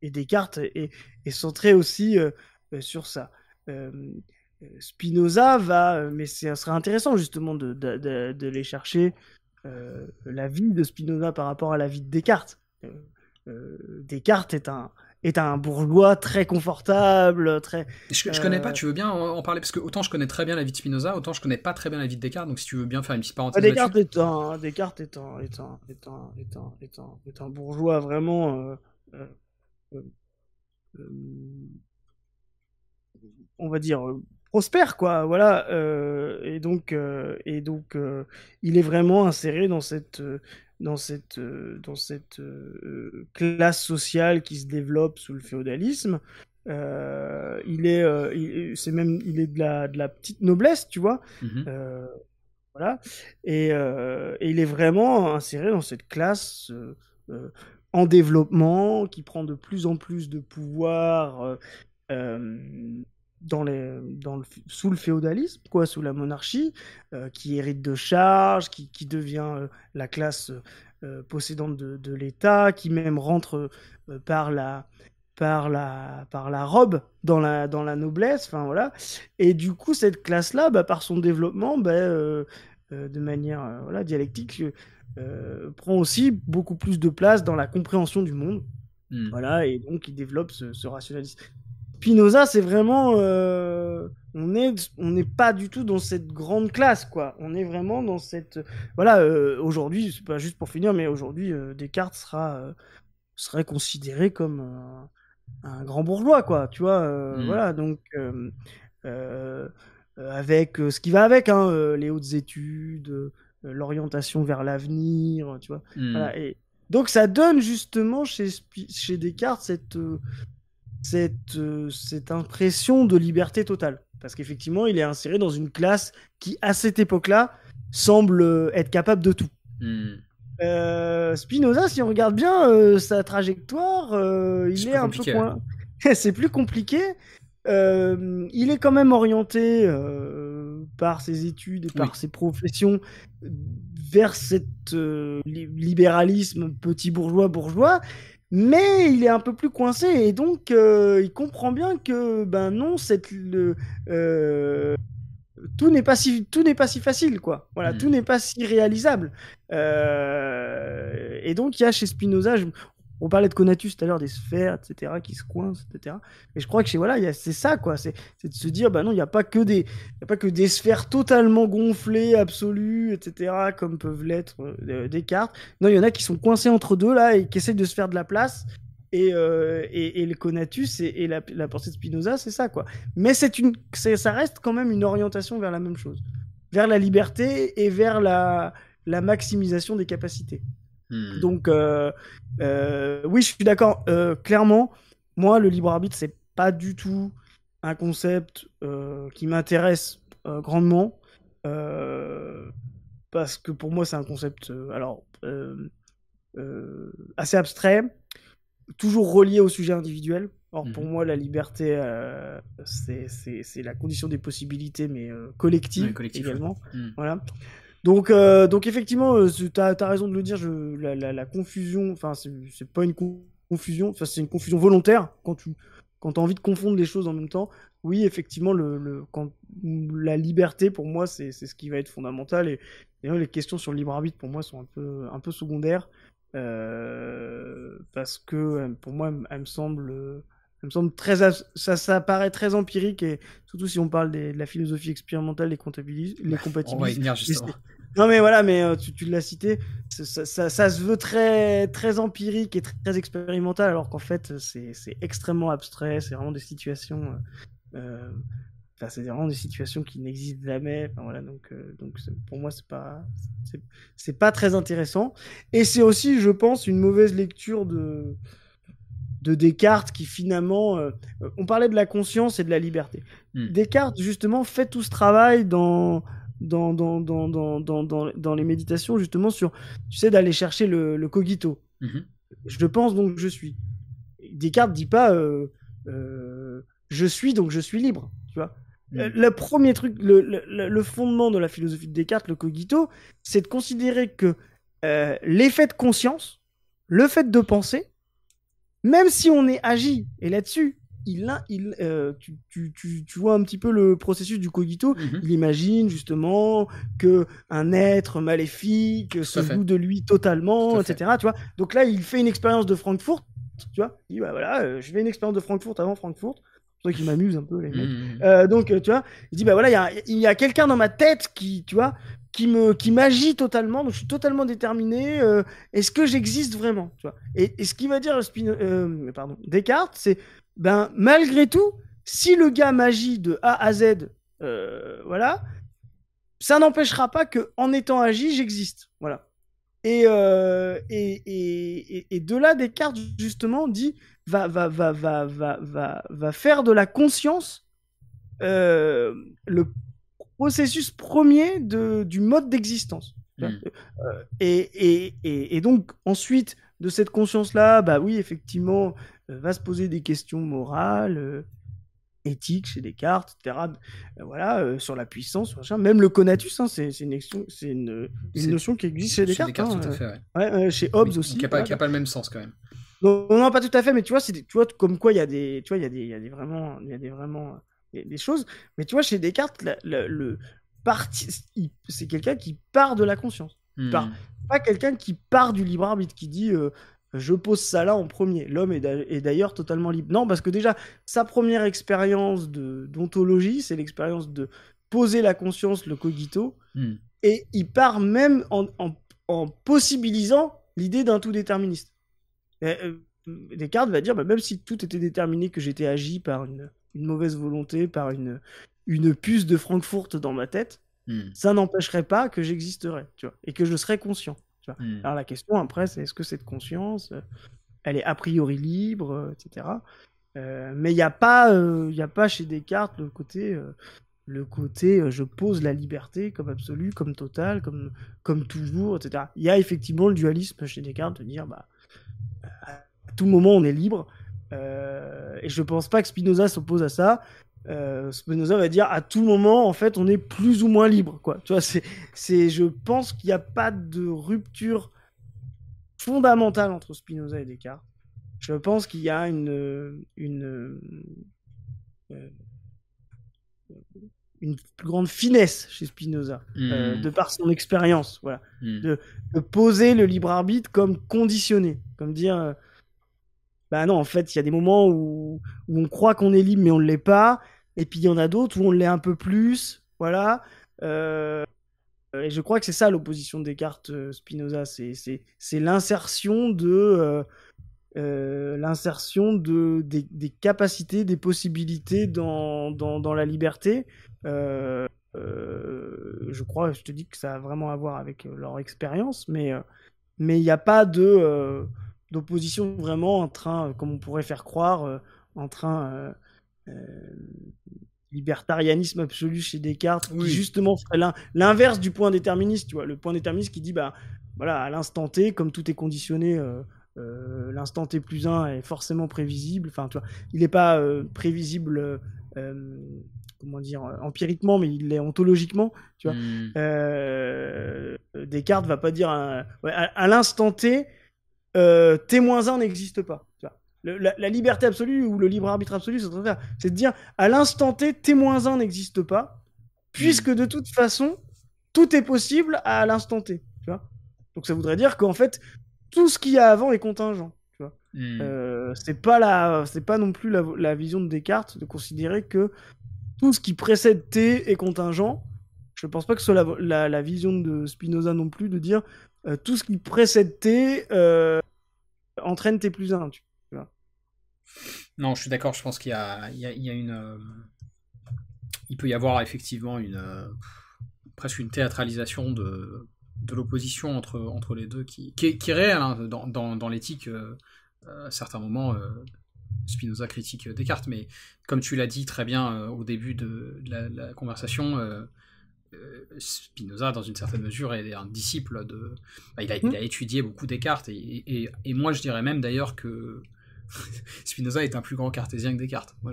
Et Descartes est centré aussi sur ça. Spinoza mais ça serait intéressant justement de les chercher la vie de Spinoza par rapport à la vie de Descartes. Descartes est un bourgeois très confortable, très... Je connais pas, tu veux bien en parler? Parce que autant je connais très bien la vie de Spinoza, autant je connais pas très bien la vie de Descartes, donc si tu veux bien faire une petite parenthèse Descartes là-dessus. Descartes est un bourgeois vraiment... on va dire prospère, quoi, voilà, et donc il est vraiment inséré dans cette classe sociale qui se développe sous le féodalisme. Il est de la petite noblesse, tu vois. Voilà, et il est vraiment inséré dans cette classe en développement qui prend de plus en plus de pouvoir sous le féodalisme, quoi, sous la monarchie, qui hérite de charges, qui devient la classe possédante de l'État, qui même rentre par la robe dans la noblesse, enfin voilà. Et du coup, cette classe-là, bah, par son développement, de manière voilà, dialectique, prend aussi beaucoup plus de place dans la compréhension du monde. Voilà, et donc il développe ce rationalisme. Spinoza, c'est vraiment... on n'est pas du tout dans cette grande classe, quoi. On est vraiment dans cette... Voilà, aujourd'hui, c'est pas juste pour finir, mais aujourd'hui, Descartes serait considéré comme un grand bourgeois, quoi. Tu vois, voilà, donc... avec ce qui va avec, hein, les hautes études, l'orientation vers l'avenir, tu vois. Voilà, et donc ça donne justement chez Descartes cette impression de liberté totale. Parce qu'effectivement, il est inséré dans une classe qui, à cette époque-là, semble être capable de tout. Spinoza, si on regarde bien sa trajectoire, il est un peu c'est plus compliqué. Il est quand même orienté par ses études et par ses professions vers cet libéralisme petit bourgeois, mais il est un peu plus coincé et donc il comprend bien que ben non, tout n'est pas si facile, quoi. Voilà, tout n'est pas si réalisable. Et donc il y a chez Spinoza, on parlait de Conatus tout à l'heure, des sphères, etc., qui se coincent, etc. Mais je crois que c'est ça, quoi. C'est de se dire, bah non, il n'y a pas que des sphères totalement gonflées, absolues, etc., comme peuvent l'être Descartes. Non, il y en a qui sont coincés entre deux, là, et qui essaient de se faire de la place. Et le Conatus et la pensée de Spinoza, c'est ça, quoi. Mais ça reste quand même une orientation vers la même chose. Vers la liberté et vers la maximisation des capacités. Donc, oui, je suis d'accord. Clairement, moi, le libre arbitre, c'est pas du tout un concept qui m'intéresse grandement. Parce que pour moi, c'est un concept assez abstrait, toujours relié au sujet individuel. Or, pour moi, la liberté, c'est la condition des possibilités, mais collective également. Voilà. Donc effectivement, tu as raison de le dire, la confusion, enfin, c'est pas une confusion, enfin, c'est une confusion volontaire quand tu as envie de confondre les choses en même temps. Oui, effectivement, quand la liberté, pour moi, c'est ce qui va être fondamental. Et les questions sur le libre arbitre, pour moi, sont un peu secondaires. Parce que pour moi, elle me semble très, ça paraît très empirique, et surtout si on parle de la philosophie expérimentale, les compatibilistes. On va y venir justement. Non mais voilà, mais tu l'as cité, ça se veut très, très empirique et très expérimental, alors qu'en fait c'est extrêmement abstrait, c'est vraiment des situations, c'est vraiment des situations qui n'existent jamais. Enfin, voilà, donc pour moi c'est pas très intéressant, et c'est aussi, je pense, une mauvaise lecture de Descartes, qui finalement, on parlait de la conscience et de la liberté. Descartes justement fait tout ce travail dans les méditations, justement, sur, tu sais, d'aller chercher le cogito. Je pense donc je suis. Descartes dit pas je suis donc je suis libre, tu vois. Le premier truc, le fondement de la philosophie de Descartes, le cogito, c'est de considérer que l'effet de conscience, le fait de penser, même si on est agi, et là-dessus, tu vois un petit peu le processus du cogito. Il imagine justement que un être maléfique se joue de lui totalement, etc. Tu vois. Donc là, il fait une expérience de Francfort. Tu vois, il dit bah voilà, je fais une expérience de Francfort avant Francfort. C'est pour ça qu'il m'amuse un peu, les mecs. Donc tu vois, il dit bah voilà, il y a quelqu'un dans ma tête qui, tu vois, qui m'agit totalement, donc je suis totalement déterminé. Est-ce que j'existe vraiment, tu vois. Et ce qu'il va dire Descartes, c'est ben malgré tout, si le gars m'agit de A à Z, voilà, ça n'empêchera pas que en étant agi, j'existe, voilà. Et de là, Descartes justement dit va faire de la conscience le processus premier du mode d'existence. Et donc ensuite de cette conscience-là, bah oui, effectivement, va se poser des questions morales, éthiques chez Descartes, etc. Voilà, sur la puissance, même le conatus, hein, c'est une notion qui existe chez Descartes. Chez Descartes, tout à fait, ouais. Chez Hobbes aussi. Qui n'a pas le même sens quand même. Non, pas tout à fait, mais tu vois, comme quoi il y a des vraiment des choses. Mais tu vois, chez Descartes, c'est quelqu'un qui part de la conscience. Pas quelqu'un qui part du libre arbitre, qui dit je pose ça là en premier. L'homme est d'ailleurs totalement libre. Non, parce que déjà, sa première expérience d'ontologie, c'est l'expérience de poser la conscience, le cogito, et il part même en possibilisant l'idée d'un tout déterministe. Descartes va dire, bah, même si tout était déterminé, que j'étais agi par une mauvaise volonté, par une puce de Francfort dans ma tête, ça n'empêcherait pas que j'existerais, tu vois, et que je serais conscient. Tu vois. Mm. Alors la question après, c'est est-ce que cette conscience, elle est a priori libre, etc. Mais il n'y a pas chez Descartes le côté je pose la liberté comme absolue, comme totale, comme toujours, etc. Il y a effectivement le dualisme chez Descartes de dire bah, à tout moment on est libre. Et je pense pas que Spinoza s'oppose à ça. Spinoza va dire à tout moment en fait on est plus ou moins libre, quoi. Tu vois, je pense qu'il n'y a pas de rupture fondamentale entre Spinoza et Descartes. Je pense qu'il y a une plus grande finesse chez Spinoza, de par son expérience, voilà, de poser le libre arbitre comme conditionné, comme dire, bah non, en fait, il y a des moments où on croit qu'on est libre mais on ne l'est pas, et puis il y en a d'autres où on l'est un peu plus, voilà. Et je crois que c'est ça l'opposition de Descartes-Spinoza, c'est l'insertion des capacités, des possibilités dans la liberté. Je crois, je te dis que ça a vraiment à voir avec leur expérience, mais il n'y a pas d'opposition vraiment entre comme on pourrait faire croire, entre un libertarianisme absolu chez Descartes, qui justement ferait l'inverse du point déterministe, tu vois, le point déterministe qui dit, bah, voilà, à l'instant T, comme tout est conditionné, l'instant T plus 1 est forcément prévisible, enfin, tu vois, il n'est pas prévisible, comment dire, empiriquement, mais il l'est ontologiquement, tu vois. Descartes va pas dire, à l'instant T, T-1 n'existe pas, tu vois. La liberté absolue ou le libre arbitre absolu, c'est de dire à l'instant T, T-1 n'existe pas, puisque de toute façon, tout est possible à l'instant T. Tu vois. Donc ça voudrait dire qu'en fait, tout ce qu'il y a avant est contingent. Tu vois. C'est pas non plus la vision de Descartes de considérer que tout ce qui précède T est contingent. Je ne pense pas que ce soit la vision de Spinoza non plus, de dire tout ce qui précède T entraîne T plus 1. Tu vois. Non, je suis d'accord, je pense qu'il y a une... il peut y avoir effectivement presque une théâtralisation de l'opposition entre les deux qui est réelle, hein, dans l'éthique. À certains moments, Spinoza critique Descartes, mais comme tu l'as dit très bien au début de la conversation, Spinoza, dans une certaine mesure, est un disciple de... il a étudié beaucoup Descartes, et moi je dirais même d'ailleurs que Spinoza est un plus grand cartésien que Descartes. Moi,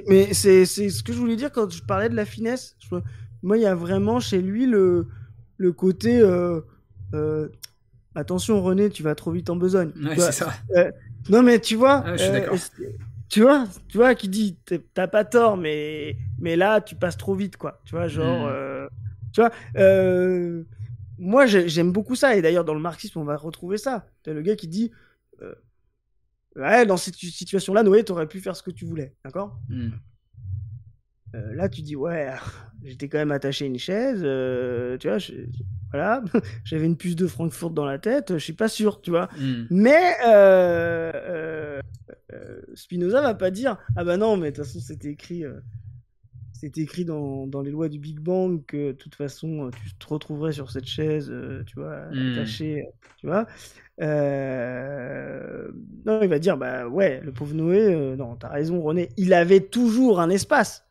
mais c'est ce que je voulais dire quand je parlais de la finesse. Moi, il y a vraiment chez lui le côté attention René, tu vas trop vite en besogne. Ouais, c'est ça. Non mais tu vois, je suis d'accord. Tu vois, qui dit t'as pas tort, mais là tu passes trop vite, quoi. Tu vois, genre, tu vois, moi j'aime beaucoup ça, et d'ailleurs dans le marxisme on va retrouver ça. T'as le gars qui dit ouais, dans cette situation-là, Noé, t'aurais pu faire ce que tu voulais, d'accord. Là, tu dis, ouais, j'étais quand même attaché à une chaise, tu vois, voilà, j'avais une puce de Francfort dans la tête, je suis pas sûr, tu vois. Mais Spinoza va pas dire, ah bah non, mais de toute façon, c'était écrit dans les lois du Big Bang que de toute façon, tu te retrouverais sur cette chaise, tu vois, attaché, tu vois. Non, il va dire, bah ouais, le pauvre Noé, non, t'as raison, René, il avait toujours un espace.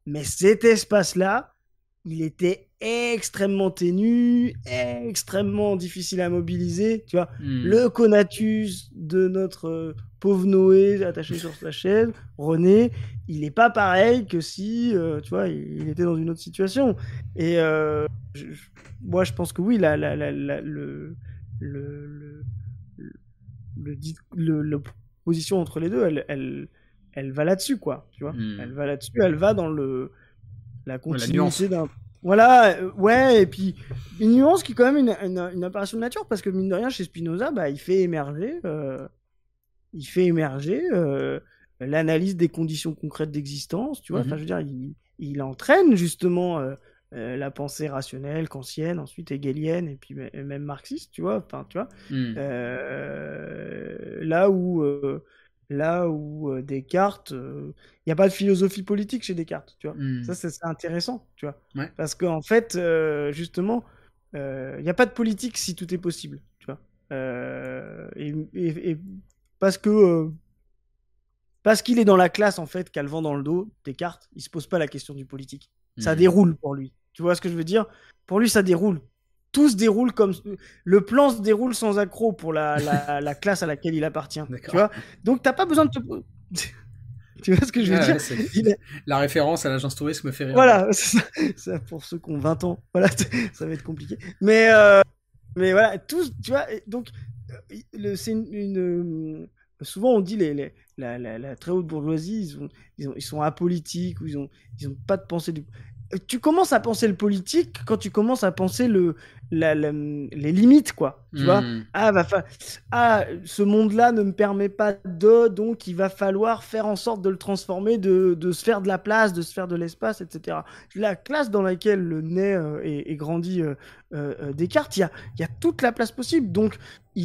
Mais cet espace-là, il était extrêmement ténu, extrêmement difficile à mobiliser. Tu vois, le conatus de notre pauvre Noé attaché sur sa chaise, René, il n'est pas pareil que si, tu vois, il était dans une autre situation. Et moi, je pense que oui, l'opposition entre les deux, elle va là-dessus, quoi, tu vois. Elle va là-dessus, elle va dans la continuité d'un... Voilà, ouais, et puis une nuance qui est quand même une apparition de nature, parce que mine de rien, chez Spinoza, bah, il fait émerger l'analyse des conditions concrètes d'existence, tu vois. Enfin, je veux dire, il entraîne justement la pensée rationnelle, kantienne, ensuite hegelienne, et puis même marxiste, tu vois. Enfin, tu vois. Là où là où Descartes, il n'y a pas de philosophie politique chez Descartes, tu vois. Ça, c'est intéressant, tu vois. Ouais. Parce qu'en fait, justement, il n'y a pas de politique si tout est possible, tu vois. Et parce que parce qu'il est dans la classe, en fait, qu'a le vent dans le dos, Descartes, il se pose pas la question du politique. Ça déroule pour lui. Tu vois ce que je veux dire? Pour lui, ça déroule. Tout se déroule comme... Le plan se déroule sans accroc pour la classe à laquelle il appartient. Tu vois? Donc, t'as pas besoin de te... Tu vois ce que je veux dire? La référence à l'agence touriste me fait rire. Voilà, ça, pour ceux qui ont 20 ans, voilà, ça va être compliqué. Mais voilà, tous, tu vois, donc, c'est souvent on dit la très haute bourgeoisie, ils sont apolitiques, ou ils ont pas de pensée. Tu commences à penser le politique quand tu commences à penser les limites, quoi. Tu vois, ce monde-là ne me permet pas donc il va falloir faire en sorte de le transformer, de se faire de la place, de se faire de l'espace, etc. La classe dans laquelle naît et grandit Descartes, il y a toute la place possible. Donc,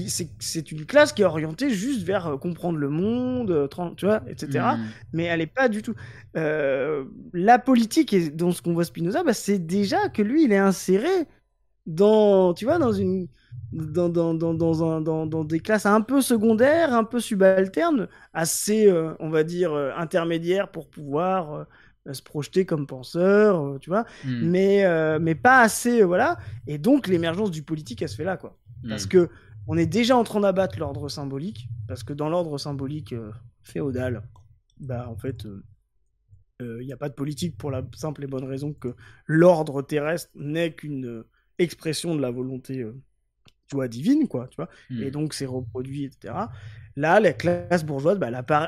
c'est une classe qui est orientée juste vers comprendre le monde, tu vois, etc. Mais elle n'est pas du tout... la politique, et dans ce qu'on voit Spinoza, c'est déjà que lui, il est inséré dans, tu vois, dans des classes un peu secondaires, un peu subalternes, assez, on va dire, intermédiaires pour pouvoir se projeter comme penseur, tu vois, mais pas assez, voilà. Et donc, l'émergence du politique, elle se fait là, quoi. Parce que on est déjà en train d'abattre l'ordre symbolique, parce que dans l'ordre symbolique féodal, en fait, il n'y a pas de politique pour la simple et bonne raison que l'ordre terrestre n'est qu'une expression de la volonté tu vois, divine, quoi, tu vois, et donc c'est reproduit, etc. Là, la classe bourgeoise,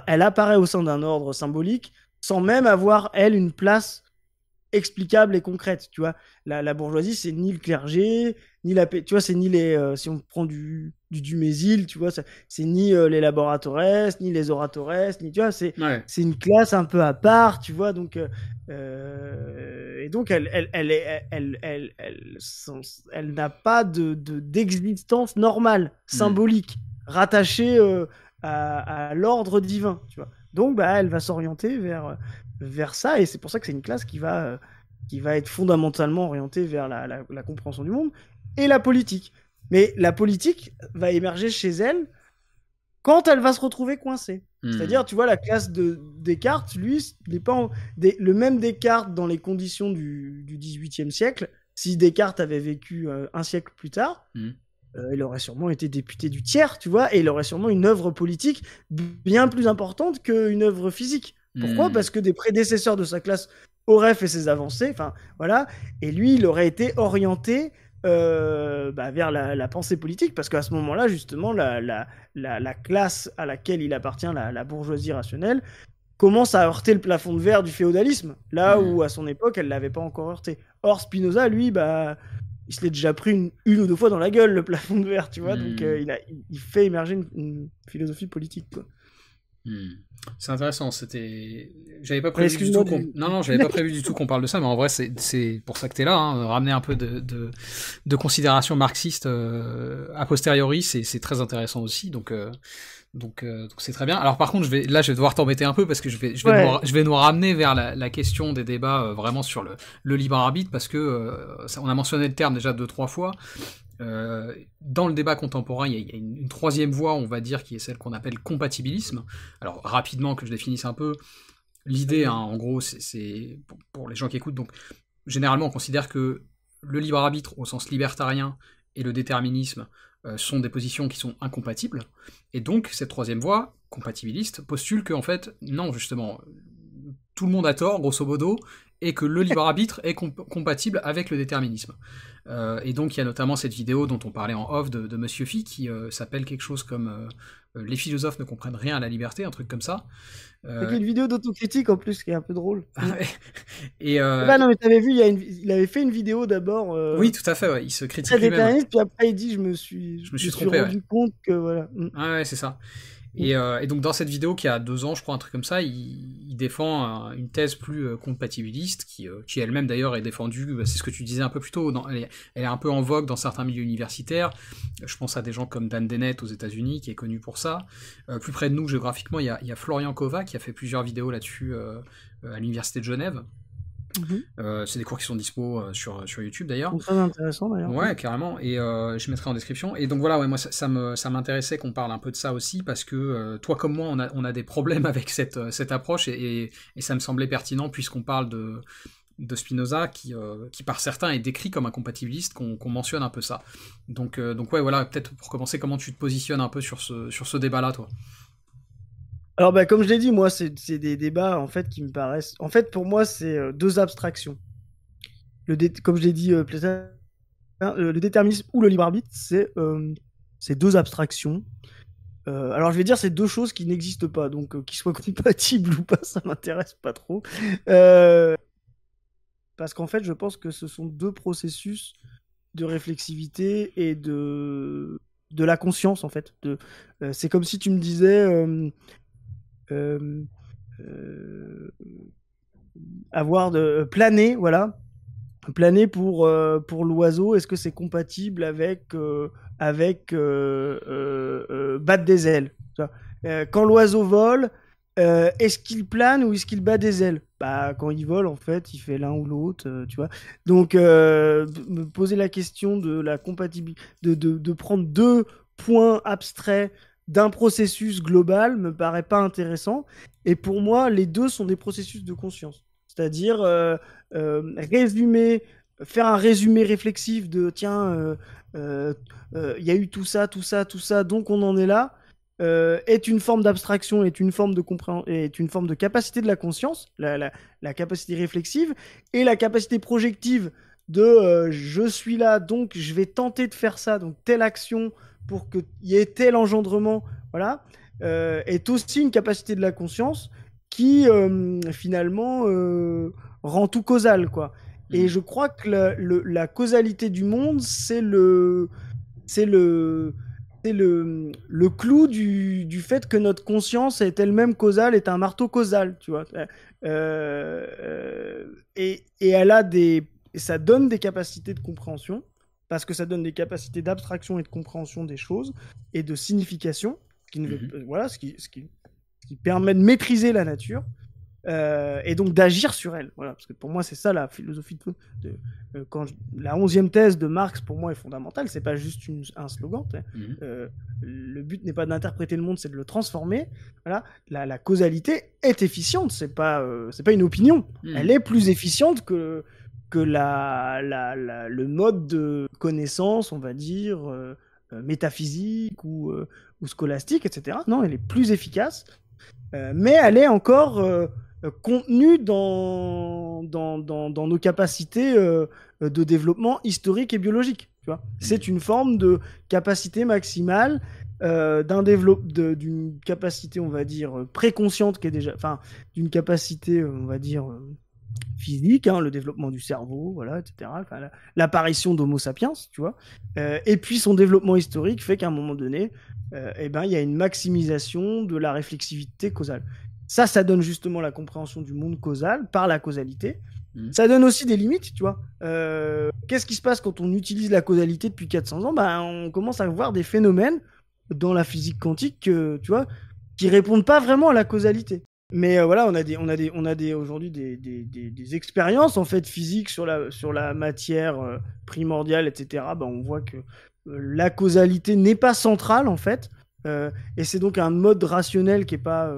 elle apparaît au sein d'un ordre symbolique sans même avoir, elle, une place explicable et concrète, tu vois. La bourgeoisie, c'est ni le clergé, ni la... Tu vois, c'est ni les... si on prend du Dumézil, tu vois, c'est ni les laboratores, ni les oratores, ni... Tu vois, c'est une classe un peu à part, tu vois, donc... et donc, elle n'a pas d'existence normale, symbolique, rattachée à l'ordre divin, tu vois. Donc, elle va s'orienter vers ça, et c'est pour ça que c'est une classe qui va être fondamentalement orientée vers la compréhension du monde et la politique. Mais la politique va émerger chez elle quand elle va se retrouver coincée. C'est-à-dire, tu vois, la classe de Descartes, lui, n'est pas le même Descartes dans les conditions du XVIIIe siècle. Si Descartes avait vécu un siècle plus tard, il aurait sûrement été député du tiers, tu vois, et il aurait sûrement une œuvre politique bien plus importante qu'une œuvre physique. Pourquoi ? Parce que des prédécesseurs de sa classe auraient fait ses avancées, enfin voilà, et lui, il aurait été orienté vers la pensée politique, parce qu'à ce moment-là, justement, la classe à laquelle il appartient, la bourgeoisie rationnelle, commence à heurter le plafond de verre du féodalisme, là où à son époque, elle ne l'avait pas encore heurté. Or, Spinoza, lui, il se l'est déjà pris une ou deux fois dans la gueule, le plafond de verre, tu vois, donc il fait émerger une philosophie politique, quoi. C'est intéressant, j'avais pas prévu du tout j'avais pas prévu du tout qu'on parle de ça, mais en vrai c'est pour ça que t'es là, hein, ramener un peu de considération marxiste a posteriori, c'est très intéressant aussi, donc c'est très bien. Alors par contre, je vais devoir t'embêter un peu parce que je vais nous ramener vers la question des débats vraiment sur le libre arbitre, parce que on a mentionné le terme déjà 2-3 fois. Dans le débat contemporain, il y a une troisième voie, on va dire, qui est celle qu'on appelle compatibilisme. Alors, rapidement, que je définisse un peu, l'idée, hein, en gros, c'est pour les gens qui écoutent, donc, généralement, on considère que le libre arbitre, au sens libertarien, et le déterminisme sont des positions qui sont incompatibles, et donc, cette troisième voie, compatibiliste, postule que, en fait, non, justement, tout le monde a tort, grosso modo, et que le libre arbitre est compatible avec le déterminisme. Et donc il y a notamment cette vidéo dont on parlait en off de Monsieur Phi qui s'appelle quelque chose comme les philosophes ne comprennent rien à la liberté, un truc comme ça. Avec une vidéo d'autocritique en plus qui est un peu drôle. Et non mais t'avais vu, il avait fait une vidéo d'abord. Oui, tout à fait, ouais. Il se critique lui-même. Puis après il dit je me suis trompé, rendu compte que voilà. Ah ouais, c'est ça. Et donc dans cette vidéo qui a 2 ans, je crois, un truc comme ça, il défend une thèse plus compatibiliste, qui elle-même d'ailleurs est défendue, c'est ce que tu disais un peu plus tôt, elle est un peu en vogue dans certains milieux universitaires. Je pense à des gens comme Dan Dennett aux États-Unis, qui est connu pour ça. Plus près de nous, géographiquement, il y a Florian Kova, qui a fait plusieurs vidéos là-dessus à l'Université de Genève. C'est des cours qui sont dispo sur YouTube d'ailleurs. Très intéressant d'ailleurs. Ouais, carrément. Et je mettrai en description. Et donc voilà, ouais, moi ça m'intéressait qu'on parle un peu de ça aussi parce que toi comme moi, on a des problèmes avec cette approche et ça me semblait pertinent puisqu'on parle de Spinoza qui par certains est décrit comme un compatibiliste, qu'on mentionne un peu ça. Donc ouais, voilà, peut-être pour commencer, comment tu te positionnes un peu sur ce débat-là, toi? Alors, comme je l'ai dit, moi, c'est des débats en fait qui me paraissent. En fait, pour moi, c'est deux abstractions. Comme je l'ai dit, le déterminisme ou le libre arbitre, c'est deux abstractions. Alors, je vais dire, c'est deux choses qui n'existent pas, donc qu'ils soient compatibles ou pas, ça m'intéresse pas trop. Parce qu'en fait, je pense que ce sont deux processus de réflexivité et de la conscience, en fait. C'est comme si tu me disais. Avoir de planer, voilà, planer pour l'oiseau, est-ce que c'est compatible avec battre des ailes, quand l'oiseau vole, est-ce qu'il plane ou est-ce qu'il bat des ailes? Quand il vole, en fait, il fait l'un ou l'autre, tu vois. Donc, me poser la question de la compatibilité, de prendre deux points abstraits d'un processus global me paraît pas intéressant. Et pour moi, les deux sont des processus de conscience. C'est-à-dire faire un résumé réflexif de tiens, il y a eu tout ça, donc on en est là, est une forme d'abstraction, est une forme de capacité de la conscience, la capacité réflexive, et la capacité projective de je suis là, donc je vais tenter de faire ça, donc telle action pour qu'il y ait tel engendrement, voilà, est aussi une capacité de la conscience qui finalement rend tout causal, quoi. Et je crois que la causalité du monde, c'est le clou du fait que notre conscience est elle-même causale, est un marteau causal, tu vois. Et ça donne des capacités de compréhension, parce que ça donne des capacités d'abstraction et de compréhension des choses et de signification, ce qui permet de maîtriser la nature. Et donc d'agir sur elle. Voilà, parce que pour moi, c'est ça la philosophie la 11e thèse de Marx, pour moi, est fondamentale. C'est pas juste un slogan. Le but n'est pas d'interpréter le monde, c'est de le transformer. Voilà, la causalité est efficiente. C'est pas une opinion. Elle est plus efficiente que le mode de connaissance, on va dire, métaphysique ou scolastique, etc. Non, elle est plus efficace. Mais elle est encore contenue dans nos capacités de développement historique et biologique. Tu vois, c'est une forme de capacité maximale d'une capacité, on va dire, préconsciente qui est déjà, enfin, d'une capacité, on va dire, physique, le développement du cerveau, voilà, etc. Enfin, l'apparition d'Homo sapiens, tu vois. Et puis son développement historique fait qu'à un moment donné, il y a une maximisation de la réflexivité causale. Ça donne justement la compréhension du monde causal par la causalité. Ça donne aussi des limites, tu vois. Qu'est-ce qui se passe quand on utilise la causalité depuis 400 ans? On commence à voir des phénomènes dans la physique quantique, tu vois, qui répondent pas vraiment à la causalité. Mais voilà, on a aujourd'hui des expériences en fait physiques sur la matière primordiale, etc. On voit que la causalité n'est pas centrale en fait, et c'est donc un mode rationnel qui est pas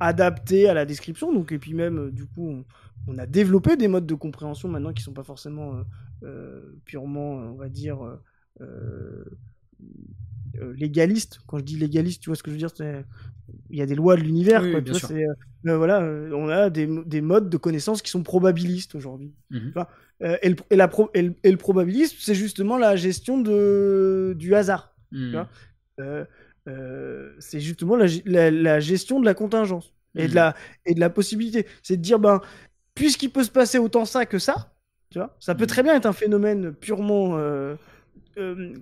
adapté à la description. Donc, et puis même du coup, on a développé des modes de compréhension maintenant qui sont pas forcément purement, on va dire, légalistes. Quand je dis légaliste, tu vois ce que je veux dire, il y a des lois de l'univers, oui, quoi. Bien sûr. Voilà, on a des modes de connaissances qui sont probabilistes aujourd'hui. Enfin, et le probabilisme, c'est justement la gestion du hasard. Tu vois, c'est justement la gestion de la contingence et de la possibilité. C'est de dire, puisqu'il peut se passer autant ça que ça, tu vois, ça peut très bien être un phénomène purement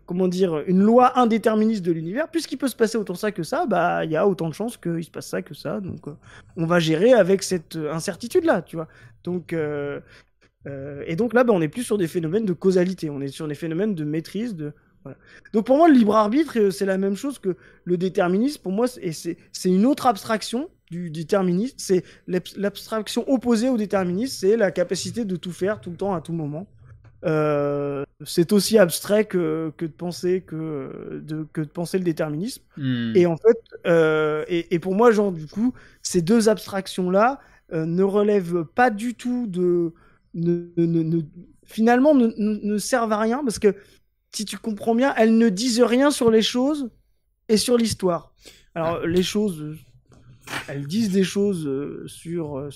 comment dire, une loi indéterministe de l'univers, puisqu'il peut se passer autant ça que ça, bah il y a autant de chances qu'il se passe ça que ça, donc on va gérer avec cette incertitude-là, tu vois. Donc, et donc là, bah, on n'est plus sur des phénomènes de causalité, on est sur des phénomènes de maîtrise, voilà. Donc pour moi, le libre arbitre, c'est la même chose que le déterminisme. Pour moi, c'est une autre abstraction du déterminisme. C'est l'abstraction opposée au déterminisme, c'est la capacité de tout faire tout le temps, à tout moment. C'est aussi abstrait que de penser le déterminisme. Et en fait, et pour moi, genre, du coup, ces deux abstractions-là ne relèvent pas du tout finalement ne servent à rien, parce que si tu comprends bien, elles ne disent rien sur les choses et sur l'histoire. Alors, les choses, elles disent des choses sur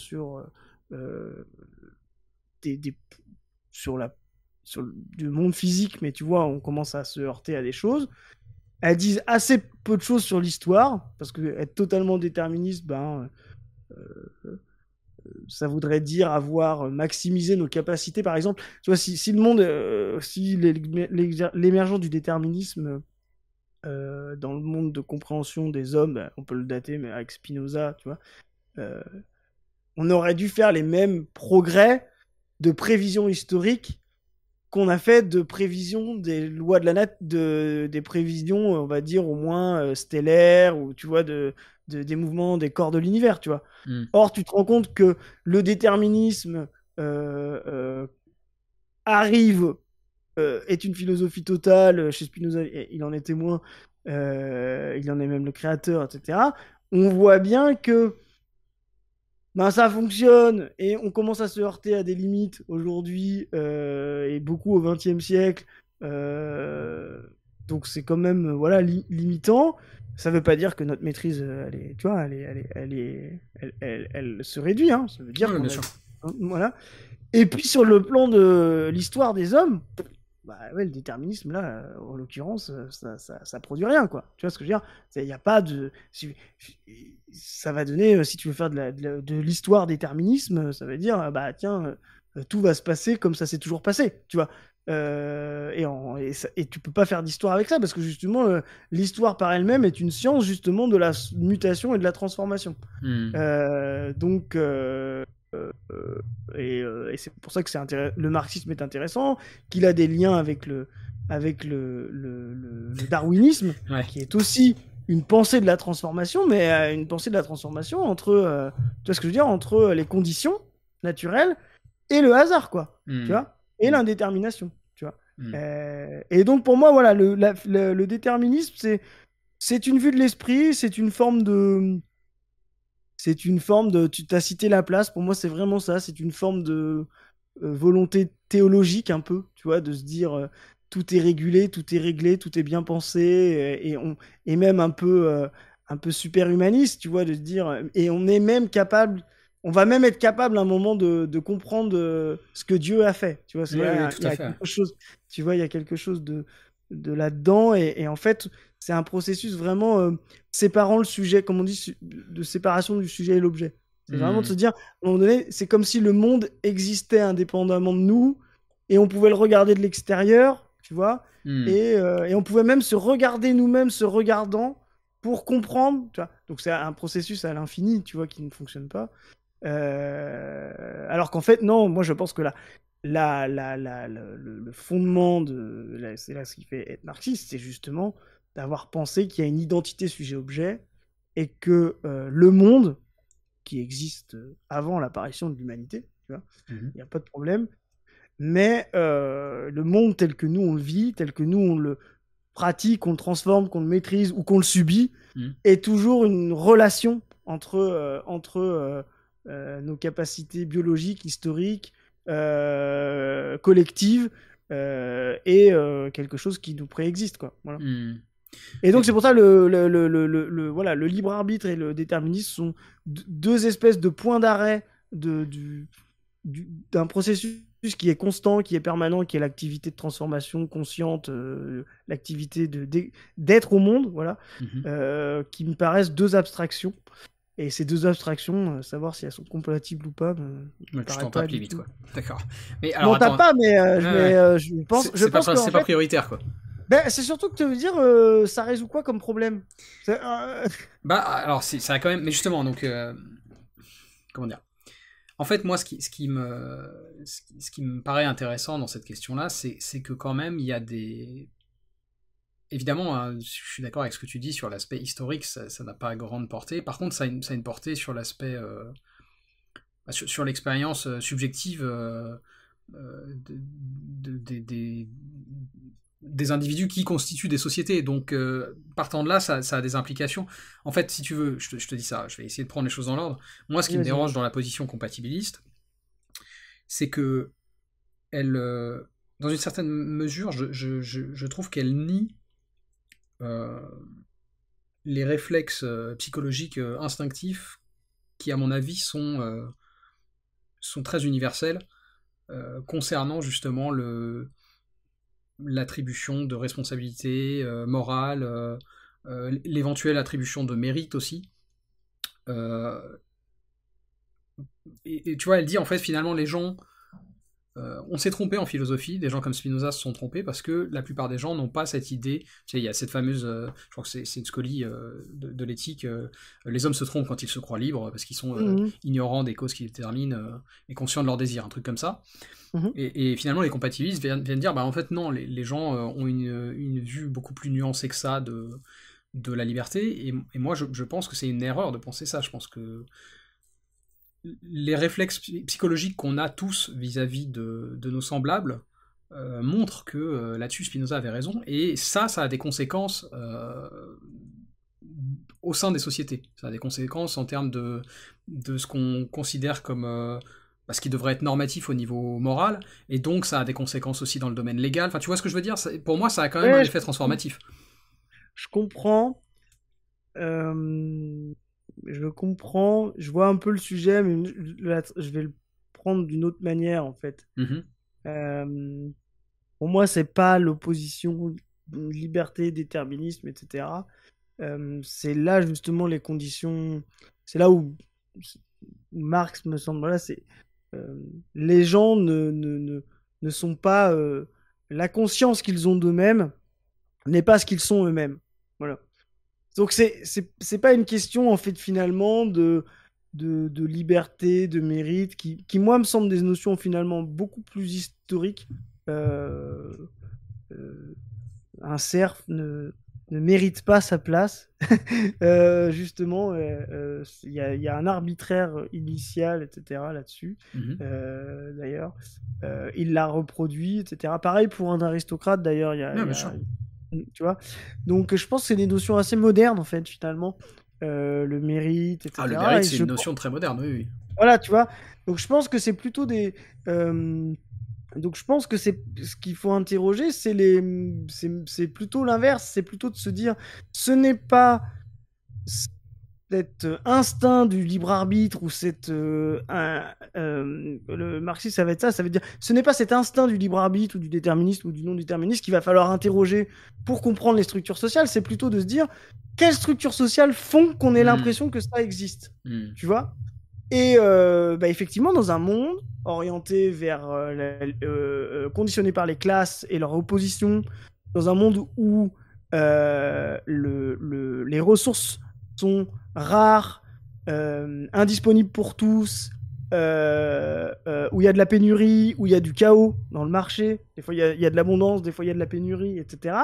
du monde physique, mais tu vois, on commence à se heurter à des choses. Elles disent assez peu de choses sur l'histoire, parce que être totalement déterministe, ça voudrait dire avoir maximisé nos capacités. Par exemple, tu vois, si le monde, si l'émergence du déterminisme dans le monde de compréhension des hommes, on peut le dater, mais avec Spinoza, tu vois, on aurait dû faire les mêmes progrès de prévision historique qu'on a fait de prévision des lois de la nature, des prévisions, on va dire, au moins stellaires, ou tu vois, des mouvements des corps de l'univers, tu vois. Or, tu te rends compte que le déterminisme arrive, est une philosophie totale. Chez Spinoza, il en est témoin, il en est même le créateur, etc. On voit bien que ça fonctionne, et on commence à se heurter à des limites aujourd'hui, et beaucoup au XXe siècle. Donc c'est quand même voilà, limitant. Ça veut pas dire que notre maîtrise, elle se réduit. Hein. Ça veut dire bien qu'on sûr. voilà. Et puis sur le plan de l'histoire des hommes, le déterminisme là, en l'occurrence, ça produit rien, quoi. Tu vois ce que je veux dire? Il n'y a pas de, ça va donner, si tu veux faire de l'histoire déterminisme, ça veut dire tiens, tout va se passer comme ça s'est toujours passé, tu vois. Et tu peux pas faire d'histoire avec ça, parce que justement l'histoire par elle-même est une science justement de la mutation et de la transformation. Donc et c'est pour ça que le marxisme est intéressant, qu'il a des liens avec le darwinisme, qui est aussi une pensée de la transformation, mais une pensée de la transformation entre, tu vois ce que je veux dire, entre les conditions naturelles et le hasard, quoi, tu vois, et l'indétermination, tu vois. Et donc pour moi, voilà, le déterminisme, c'est une vue de l'esprit, c'est une forme de... Tu t'as cité Laplace, pour moi c'est vraiment ça, c'est une forme de volonté théologique un peu, tu vois, de se dire tout est régulé, tout est réglé, tout est bien pensé, et même un peu super humaniste, tu vois, de se dire, et on est même capable, on va même être capable à un moment de comprendre ce que Dieu a fait, tu vois, il y a quelque chose, tu vois, il y a quelque chose de là-dedans, et en fait c'est un processus vraiment séparant le sujet, comme on dit, de séparation du sujet et l'objet. C'est vraiment de se dire, à un moment donné, c'est comme si le monde existait indépendamment de nous, et on pouvait le regarder de l'extérieur, tu vois, et on pouvait même se regarder nous-mêmes, se regardant, pour comprendre, tu vois. Donc c'est un processus à l'infini, tu vois, qui ne fonctionne pas. Alors qu'en fait, non, moi je pense que le fondement c'est là ce qui fait être marxiste, c'est justement d'avoir pensé qu'il y a une identité sujet-objet, et que le monde qui existe avant l'apparition de l'humanité, tu vois, il n'y a pas de problème, mais le monde tel que nous on le vit, tel que nous on le pratique, qu'on le transforme, qu'on le maîtrise ou qu'on le subit, est toujours une relation entre nos capacités biologiques, historiques, collectives, et quelque chose qui nous préexiste, quoi. Voilà. Et donc c'est pour ça voilà, le libre arbitre et le déterminisme sont deux espèces de points d'arrêt d'un processus qui est constant, qui est permanent, qui est l'activité de transformation consciente, l'activité d'être au monde, voilà, qui me paraissent deux abstractions. Et ces deux abstractions, savoir si elles sont compatibles ou pas, tu t'en tapes limite, quoi. D'accord. Mais alors, non, t'as pas, mais je pense. C'est pas prioritaire, quoi. Ben, c'est surtout que tu veux dire, ça résout quoi comme problème? Bah, alors, ça a quand même. Mais justement, donc. Comment dire? En fait, moi, ce qui me paraît intéressant dans cette question-là, c'est que quand même, il y a des. Évidemment, hein, je suis d'accord avec ce que tu dis sur l'aspect historique, ça n'a pas grande portée. Par contre, ça a une portée sur l'aspect. Sur l'expérience subjective des individus qui constituent des sociétés. Donc, partant de là, ça a des implications. En fait, si tu veux, je te dis ça, je vais essayer de prendre les choses dans l'ordre. Moi, ce qui me Vas-y. dérange dans la position compatibiliste, c'est que elle, dans une certaine mesure, je trouve qu'elle nie euh, les réflexes psychologiques instinctifs qui, à mon avis, sont très universels concernant justement l'attribution de responsabilité morale, l'éventuelle attribution de mérite aussi. Euh, et tu vois, elle dit en fait finalement les gens, on s'est trompé en philosophie, des gens comme Spinoza se sont trompés parce que la plupart des gens n'ont pas cette idée. Tu sais, il y a cette fameuse, je crois que c'est une Scully de l'éthique, les hommes se trompent quand ils se croient libres parce qu'ils sont ignorants des causes qui les déterminent et conscients de leurs désirs, un truc comme ça. Et finalement, les compatibilistes viennent dire, bah en fait non, les gens ont une vue beaucoup plus nuancée que ça de la liberté, et moi je pense que c'est une erreur de penser ça. Je pense que les réflexes psychologiques qu'on a tous vis-à-vis de nos semblables montrent que là-dessus Spinoza avait raison, et ça a des conséquences au sein des sociétés. Ça a des conséquences en termes de ce qu'on considère comme ce qui devrait être normatif au niveau moral, et donc ça a des conséquences aussi dans le domaine légal. Enfin, tu vois ce que je veux dire? Pour moi, ça a quand même un effet transformatif. Je comprends. Je comprends. Je vois un peu le sujet, mais je vais le prendre d'une autre manière, en fait. Pour moi, c'est pas l'opposition liberté, déterminisme, etc. C'est là, justement, les conditions. C'est là où Marx me semble. Voilà, c'est. Les gens ne sont pas. La conscience qu'ils ont d'eux-mêmes n'est pas ce qu'ils sont eux-mêmes. Voilà. Donc c'est pas une question en fait finalement de liberté, de mérite, qui moi me semble des notions finalement beaucoup plus historiques. Euh, euh, un cerf ne mérite pas sa place. Justement, il y a un arbitraire initial, etc. là-dessus. D'ailleurs, il l'a reproduit, etc. Pareil pour un aristocrate, d'ailleurs, tu vois. Donc, je pense que c'est des notions assez modernes, en fait, finalement. Le mérite, etc. Ah, le mérite, Et c'est une notion très moderne, oui, oui. voilà, tu vois. Donc, je pense que c'est plutôt des. Donc je pense que c'est ce qu'il faut interroger, c'est plutôt l'inverse, c'est plutôt de se dire ce n'est pas cet instinct du libre arbitre ou le marxisme ça va être ça veut dire ce n'est pas cet instinct du libre arbitre ou du déterminisme ou du non déterminisme qu'il va falloir interroger pour comprendre les structures sociales, c'est plutôt de se dire quelles structures sociales font qu'on ait l'impression que ça existe, tu vois. Et effectivement, dans un monde orienté vers conditionné par les classes et leur opposition, dans un monde où les ressources sont rares, indisponibles pour tous, où il y a de la pénurie, où il y a du chaos dans le marché, des fois il y a de l'abondance, des fois il y a de la pénurie, etc.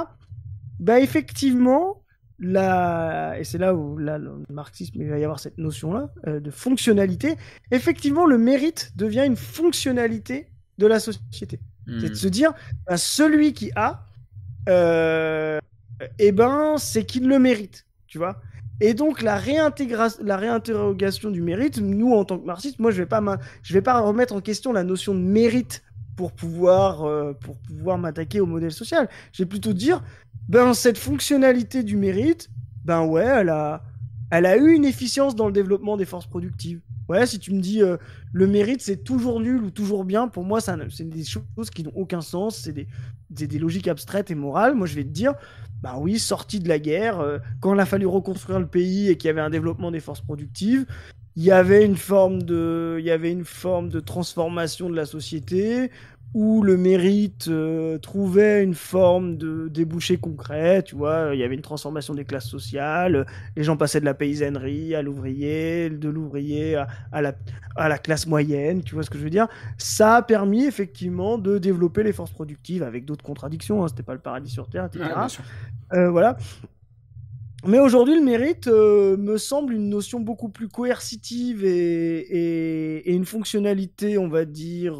Bah effectivement, et c'est là où le marxisme, il va y avoir cette notion-là de fonctionnalité. Effectivement, le mérite devient une fonctionnalité de la société. C'est de se dire, celui qui a, c'est qu'il le mérite, tu vois. Et donc la réinterrogation du mérite, nous en tant que marxistes, moi je vais pas remettre en question la notion de mérite pour pouvoir m'attaquer au modèle social. Je vais plutôt dire, cette fonctionnalité du mérite, ouais, elle a eu une efficience dans le développement des forces productives. Ouais, si tu me dis le mérite c'est toujours nul ou toujours bien, pour moi c'est des choses qui n'ont aucun sens, c'est des logiques abstraites et morales. Moi je vais te dire, oui, sorti de la guerre, quand il a fallu reconstruire le pays et qu'il y avait un développement des forces productives, il y avait une forme de transformation de la société où le mérite trouvait une forme de débouché concret, tu vois, il y avait une transformation des classes sociales, les gens passaient de la paysannerie à l'ouvrier, de l'ouvrier à la classe moyenne, tu vois ce que je veux dire? Ça a permis effectivement de développer les forces productives avec d'autres contradictions, hein, c'était pas le paradis sur Terre, Ouais, etc. bien sûr. Voilà. Mais aujourd'hui, le mérite me semble une notion beaucoup plus coercitive et une fonctionnalité, on va dire,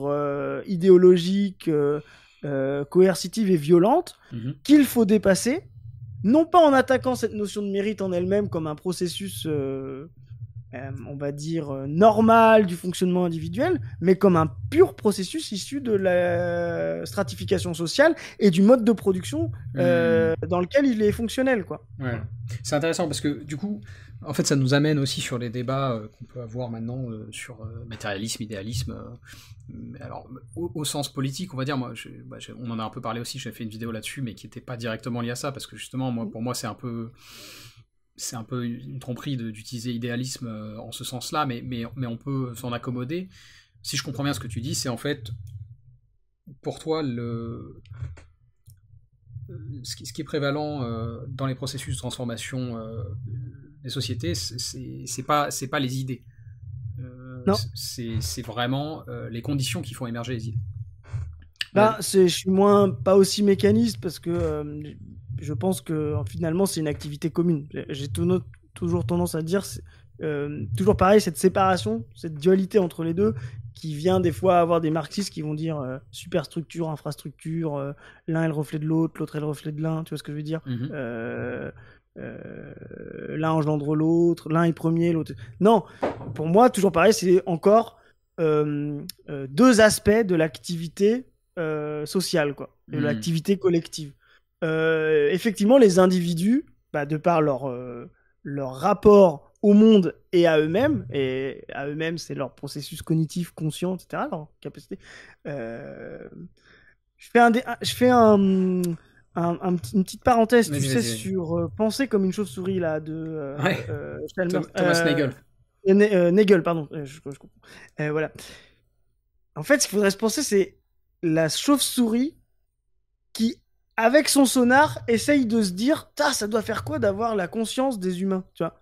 idéologique, coercitive et violente Mhm. qu'il faut dépasser, non pas en attaquant cette notion de mérite en elle-même comme un processus, on va dire, normal du fonctionnement individuel, mais comme un pur processus issu de la stratification sociale et du mode de production dans lequel il est fonctionnel, quoi. Ouais. C'est intéressant parce que du coup, en fait, ça nous amène aussi sur les débats qu'on peut avoir maintenant sur matérialisme, idéalisme. Alors, au sens politique, on va dire, moi, on en a un peu parlé aussi, j'ai fait une vidéo là-dessus, mais qui n'était pas directement liée à ça, parce que justement, pour moi, c'est un peu une tromperie d'utiliser idéalisme en ce sens-là, mais on peut s'en accommoder. Si je comprends bien ce que tu dis, c'est en fait, pour toi, ce qui est prévalent dans les processus de transformation des sociétés, c'est pas les idées. Non. C'est vraiment les conditions qui font émerger les idées. Là, je suis pas aussi mécaniste parce que je pense que finalement c'est une activité commune. J'ai toujours tendance à dire, toujours pareil, cette séparation, cette dualité entre les deux, qui vient des fois avoir des marxistes qui vont dire superstructure, infrastructure, l'un est le reflet de l'autre, l'autre est le reflet de l'un, tu vois ce que je veux dire? L'un engendre l'autre, l'un est premier, l'autre. Non, pour moi, toujours pareil, c'est encore deux aspects de l'activité sociale, quoi, de l'activité collective. Effectivement, les individus, de par leur rapport au monde et à eux-mêmes c'est leur processus cognitif, conscient, etc., leur capacité. Je fais une petite parenthèse, tu sais, sur Penser comme une chauve-souris, là, de Thomas Nagel. Nagel, pardon, je comprends. Voilà. En fait, ce qu'il faudrait se penser, c'est la chauve-souris qui, avec son sonar, essaye de se dire, ça doit faire quoi d'avoir la conscience des humains, tu vois.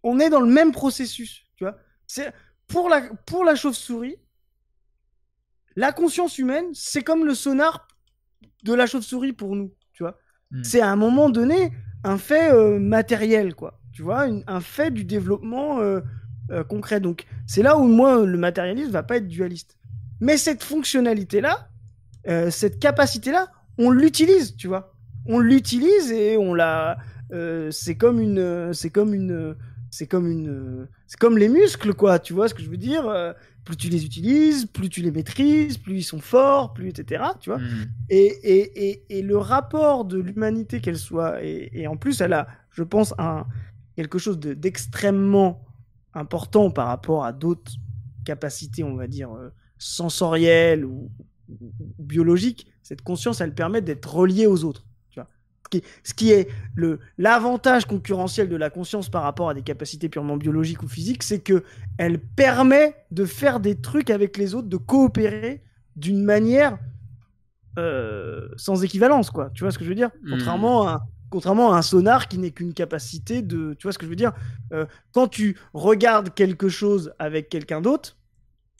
On est dans le même processus, tu vois. C'est pour la chauve-souris, la conscience humaine, c'est comme le sonar de la chauve-souris pour nous, tu vois. C'est à un moment donné un fait matériel, quoi. Tu vois, un fait du développement concret. Donc, c'est là où moi, le matérialisme va pas être dualiste. Mais cette fonctionnalité-là, cette capacité-là, on l'utilise, tu vois. On l'utilise et on la. C'est comme les muscles, quoi. Tu vois ce que je veux dire? Plus tu les utilises, plus tu les maîtrises, plus ils sont forts, plus etc. Tu vois. Et le rapport de l'humanité qu'elle soit, et en plus elle a, je pense, quelque chose d'extrêmement important par rapport à d'autres capacités, on va dire, sensorielles ou biologiques. Cette conscience, elle permet d'être reliée aux autres. Tu vois. Ce qui est l'avantage concurrentiel de la conscience par rapport à des capacités purement biologiques ou physiques, c'est qu'elle permet de faire des trucs avec les autres, de coopérer d'une manière sans équivalence, quoi. Tu vois ce que je veux dire? Contrairement à un sonar qui n'est qu'une capacité de... Tu vois ce que je veux dire? Quand tu regardes quelque chose avec quelqu'un d'autre,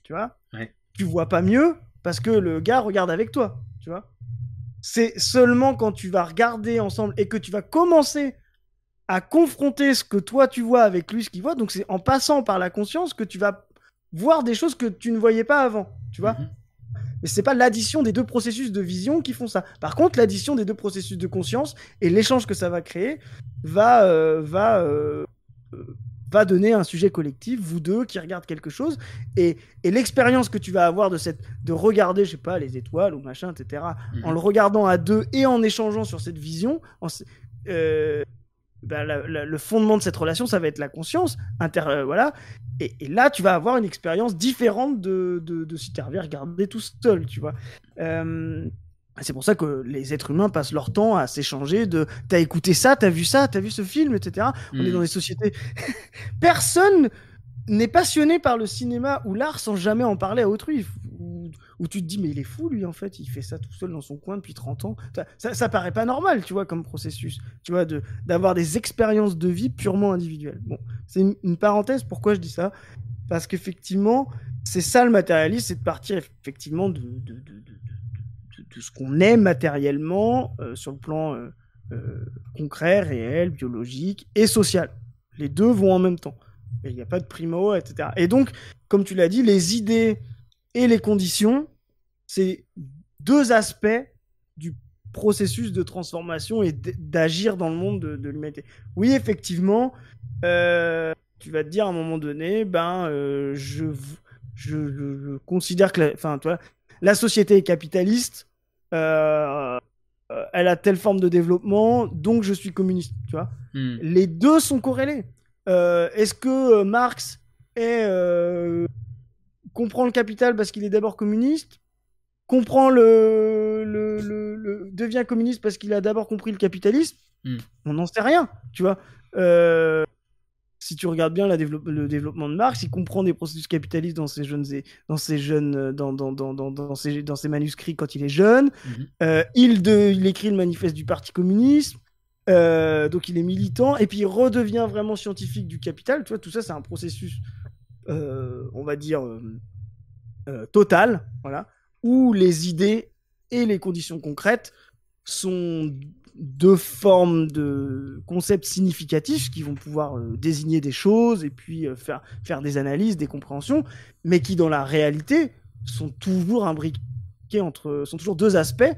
tu vois, tu vois pas mieux parce que le gars regarde avec toi, tu vois. C'est seulement quand tu vas regarder ensemble et que tu vas commencer à confronter ce que toi tu vois avec lui, ce qu'il voit. Donc c'est en passant par la conscience que tu vas voir des choses que tu ne voyais pas avant, tu vois. Mais c'est pas l'addition des deux processus de vision qui font ça. Par contre, l'addition des deux processus de conscience et l'échange que ça va créer va donner un sujet collectif, vous deux qui regardent quelque chose, et l'expérience que tu vas avoir de regarder, je sais pas, les étoiles ou machin, etc., en le regardant à deux et en échangeant sur cette vision, le fondement de cette relation, ça va être la conscience, voilà. Et là, tu vas avoir une expérience différente de si tu avais regardé tout seul, tu vois. C'est pour ça que les êtres humains passent leur temps à s'échanger de « t'as écouté ça, t'as vu ce film, etc. » On est dans des sociétés... Personne n'est passionné par le cinéma ou l'art sans jamais en parler à autrui. Où tu te dis, mais il est fou, lui, en fait, il fait ça tout seul dans son coin depuis 30 ans. Ça paraît pas normal, tu vois, comme processus. Tu vois, d'avoir des expériences de vie purement individuelles. Bon, c'est une parenthèse, pourquoi je dis ça ? Parce qu'effectivement, c'est ça le matérialisme, c'est de partir effectivement de ce qu'on est matériellement sur le plan concret, réel, biologique et social. Les deux vont en même temps. Il n'y a pas de primo, etc. Et donc, comme tu l'as dit, les idées et les conditions, c'est deux aspects du processus de transformation et d'agir dans le monde de l'humanité. Oui, effectivement, tu vas te dire à un moment donné, je considère que la société est capitaliste, elle a telle forme de développement, donc je suis communiste. Tu vois, les deux sont corrélés. Est-ce que Marx comprend le capital parce qu'il est d'abord communiste, devient communiste parce qu'il a d'abord compris le capitalisme? On n'en sait rien, tu vois. Si tu regardes bien le développement de Marx, il comprend des processus capitalistes dans ses manuscrits quand il est jeune. Il écrit le manifeste du Parti communiste. Donc il est militant et puis il redevient vraiment scientifique du capital. Tu vois, tout ça, c'est un processus, on va dire, total, voilà, où les idées et les conditions concrètes sont deux formes de concepts significatifs qui vont pouvoir désigner des choses et puis faire des analyses, des compréhensions, mais qui dans la réalité sont toujours imbriqués sont toujours deux aspects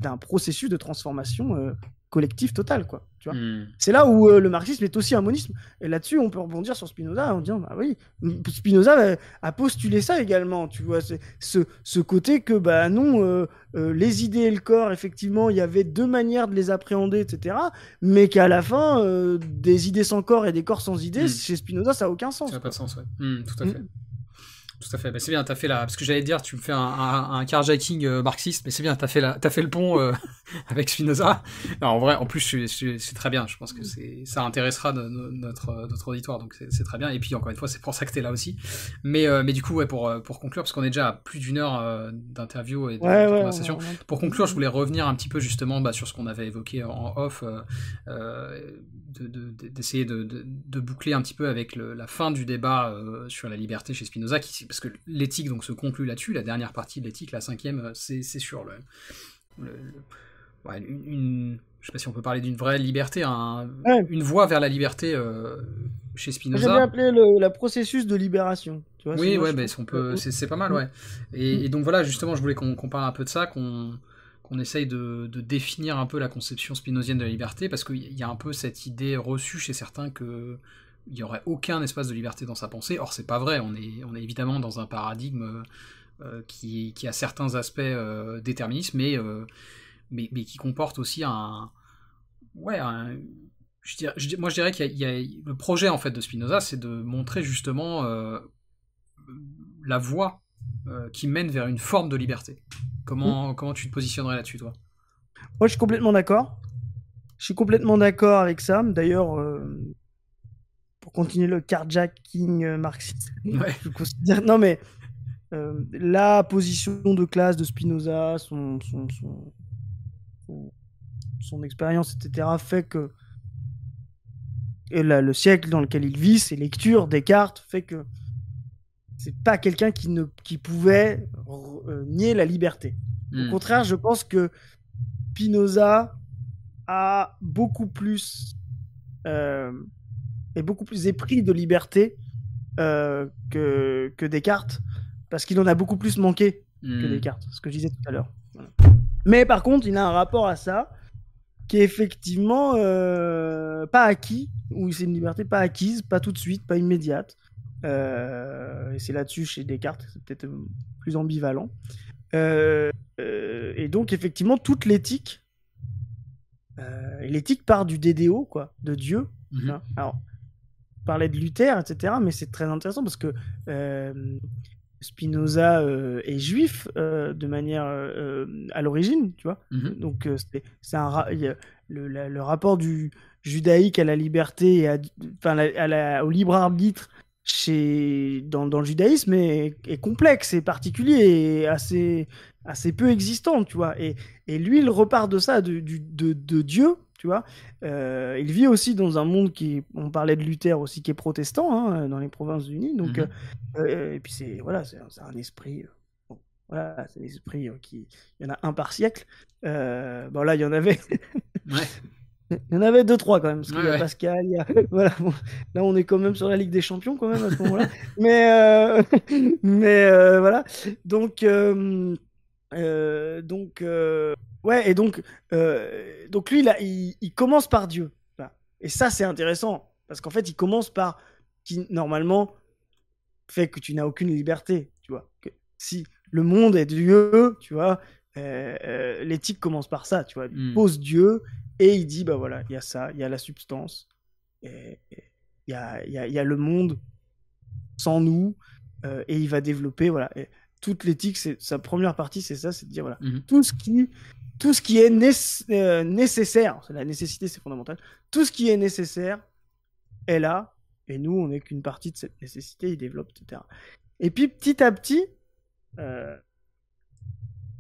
d'un processus de transformation collectif total, quoi. Tu vois. C'est là où le marxisme est aussi un monisme. Et là-dessus, on peut rebondir sur Spinoza en disant, bah oui, Spinoza a postulé ça également, tu vois, ce côté que, bah non, les idées et le corps, effectivement, il y avait deux manières de les appréhender, etc., mais qu'à la fin, des idées sans corps et des corps sans idées, chez Spinoza, ça n'a aucun sens. Ça n'a pas de sens, ouais. Tout à fait. Tout à fait, bah, c'est bien, t'as fait parce que j'allais te dire, tu me fais un carjacking marxiste, mais c'est bien, t'as fait le pont avec Spinoza. Non, en vrai, en plus, c'est très bien, je pense que ça intéressera notre auditoire, donc c'est très bien, et puis encore une fois, c'est pour ça que t'es là aussi. Mais du coup, ouais, pour conclure, parce qu'on est déjà à plus d'1 heure d'interview et de conversation, pour conclure, je voulais revenir un petit peu justement sur ce qu'on avait évoqué en off, d'essayer de boucler un petit peu avec la fin du débat sur la liberté chez Spinoza, parce que l'éthique donc se conclut là-dessus, la dernière partie de l'éthique, la 5e, c'est sur je sais pas si on peut parler d'une vraie liberté, une voie vers la liberté chez Spinoza. J'aime bien appeler le processus de libération. Tu vois, oui, ouais, c'est pas mal, ouais. Et donc voilà, justement, je voulais qu'on parle un peu de ça, qu'on essaye de définir un peu la conception spinozienne de la liberté, parce qu'il y a un peu cette idée reçue chez certains que il n'y aurait aucun espace de liberté dans sa pensée. Or, c'est pas vrai. On est évidemment dans un paradigme qui a certains aspects déterministes, mais qui comporte aussi moi, je dirais qu'il y a le projet en fait de Spinoza, c'est de montrer justement la voie qui mène vers une forme de liberté. Comment tu te positionnerais là-dessus, toi ? Moi, je suis complètement d'accord. Je suis complètement d'accord avec ça. D'ailleurs, pour continuer le carjacking marxiste, je considère... Non, mais la position de classe de Spinoza, son expérience, etc., fait que le siècle dans lequel il vit, ses lectures, Descartes, fait que c'est pas quelqu'un qui pouvait nier la liberté. Au contraire, je pense que Spinoza a beaucoup plus est beaucoup plus épris de liberté que Descartes, parce qu'il en a beaucoup plus manqué que Descartes, ce que je disais tout à l'heure. Voilà. Mais par contre, il a un rapport à ça qui est effectivement pas acquis, ou c'est une liberté pas acquise, pas tout de suite, pas immédiate. Et c'est là-dessus, chez Descartes, c'est peut-être plus ambivalent. Et donc, effectivement, toute l'éthique, l'éthique part du dédéo, quoi, de Dieu. Alors, on parlait de Luther, etc., mais c'est très intéressant parce que Spinoza est juif de manière à l'origine, tu vois. Donc c'est le rapport du judaïque à la liberté et au libre arbitre dans le judaïsme est complexe et particulier et assez peu existant, tu vois. Et lui, il repart de ça, de Dieu, tu vois. Il vit aussi dans un monde on parlait de Luther aussi, qui est protestant, hein, dans les Provinces-Unies. Donc, et puis c'est un esprit. Bon, voilà, c'est un esprit il y en a un par siècle. Bon, là, il y en avait. Ouais. Il y en avait 2-3 quand même, parce qu'il y a Ouais. Pascal, voilà, bon, là on est quand même sur la Ligue des Champions quand même à ce moment-là. Mais voilà. Donc, ouais, et donc lui, là, il commence par Dieu. Voilà. Et ça, c'est intéressant, parce qu'en fait, il commence par qui, normalement, fait que tu n'as aucune liberté, tu vois. Si le monde est Dieu, tu vois, l'éthique commence par ça, tu vois. Il pose Dieu et il dit, bah voilà, il y a ça, il y a la substance, et il y a le monde sans nous, et il va développer, voilà. Et toute l'éthique, sa première partie, c'est ça, c'est de dire, voilà, tout ce qui est nécessaire, la nécessité, c'est fondamental, tout ce qui est nécessaire est là, et nous, on n'est qu'une partie de cette nécessité, il développe, etc. Et puis, petit à petit,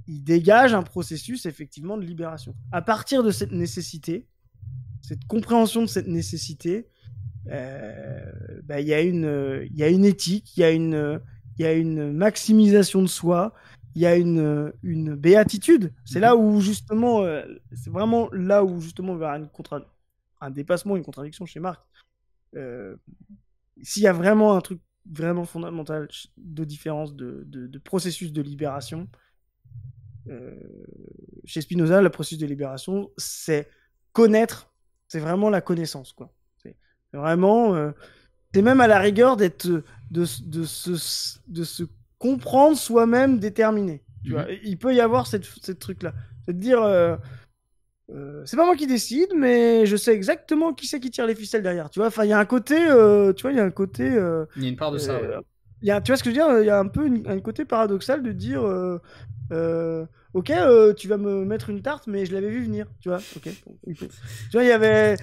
il dégage un processus, effectivement, de libération. À partir de cette nécessité, cette compréhension de cette nécessité, il y a une éthique, il y a une maximisation de soi, il y a une béatitude. C'est là où, justement, c'est vraiment là où, justement, il y aura un dépassement, une contradiction chez Marx. S'il y a vraiment un truc vraiment fondamental de différence de processus de libération, chez Spinoza, le processus de libération, c'est connaître, c'est vraiment la connaissance, quoi. C'est vraiment, c'est même à la rigueur de se comprendre soi-même déterminé. Tu vois, il peut y avoir cette truc-là, c'est de dire, c'est pas moi qui décide, mais je sais exactement qui c'est qui tire les ficelles derrière. Tu vois, enfin, il y a un côté, tu vois, il y a un côté. Il y a une part de ça, ouais. Tu vois ce que je veux dire? Il y a un peu un côté paradoxal de dire, ok, tu vas me mettre une tarte, mais je l'avais vu venir. Tu vois, ok. Tu vois, il y avait.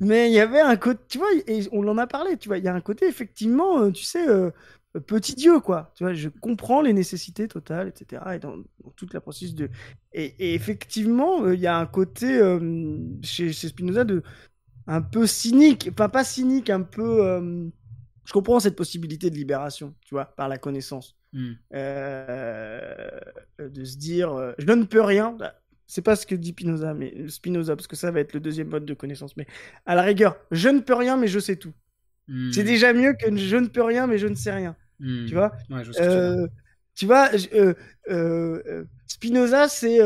Mais il y avait un côté, tu vois, et on en a parlé, tu vois, il y a un côté, effectivement, tu sais, petit Dieu, quoi. Tu vois, je comprends les nécessités totales, etc. Et dans toute la processus de. Et effectivement, il y a un côté, chez Spinoza, un peu cynique, enfin, pas cynique, un peu. Je comprends cette possibilité de libération, tu vois, par la connaissance. De se dire, je ne peux rien. C'est pas ce que dit Spinoza, parce que ça va être le deuxième mode de connaissance. Mais à la rigueur, je ne peux rien, mais je sais tout. C'est déjà mieux que je ne peux rien, mais je ne sais rien. Tu vois, ouais, je sais que tu vois, Spinoza, c'est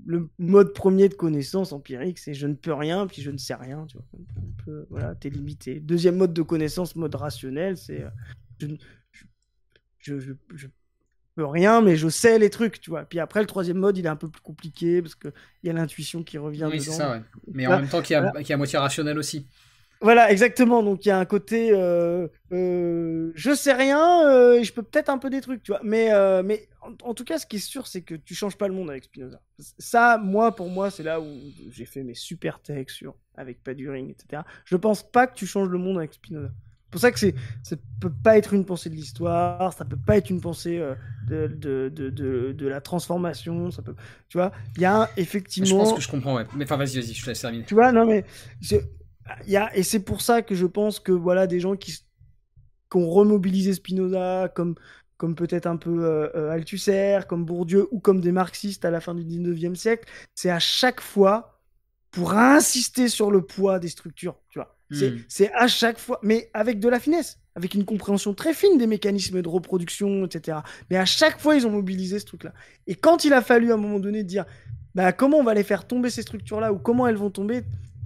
le mode premier de connaissance empirique, c'est je ne peux rien, puis je ne sais rien. Tu vois, voilà, t'es limité. Deuxième mode de connaissance, mode rationnel, c'est je peux rien, mais je sais les trucs, tu vois. Puis après, le troisième mode, il est un peu plus compliqué parce qu'il y a l'intuition qui revient dedans. C'est ça, ouais. Mais en même temps, qui est à moitié rationnel aussi. Voilà, exactement. Donc il y a un côté, je sais rien, et je peux peut-être un peu des trucs, tu vois. Mais en tout cas, ce qui est sûr, c'est que tu changes pas le monde avec Spinoza. Ça, pour moi, c'est là où j'ai fait mes super textes avec Paduring, etc. Je pense pas que tu changes le monde avec Spinoza. C'est pour ça que ça peut pas être une pensée de l'histoire, ça peut pas être une pensée de la transformation, ça peut, tu vois. Il y a effectivement. Je pense que je comprends, ouais. Mais enfin, vas-y, je te laisse terminer. Tu vois, non mais. Et c'est pour ça que je pense que voilà, des gens qui ont remobilisé Spinoza, comme peut-être un peu Althusser, comme Bourdieu, ou comme des marxistes à la fin du 19e siècle, c'est à chaque fois pour insister sur le poids des structures, tu vois. C'est à chaque fois, mais avec de la finesse, avec une compréhension très fine des mécanismes de reproduction, etc. Mais à chaque fois, ils ont mobilisé ce truc-là. Et quand il a fallu à un moment donné dire, bah, comment on va les faire tomber ces structures-là, ou comment elles vont tomber,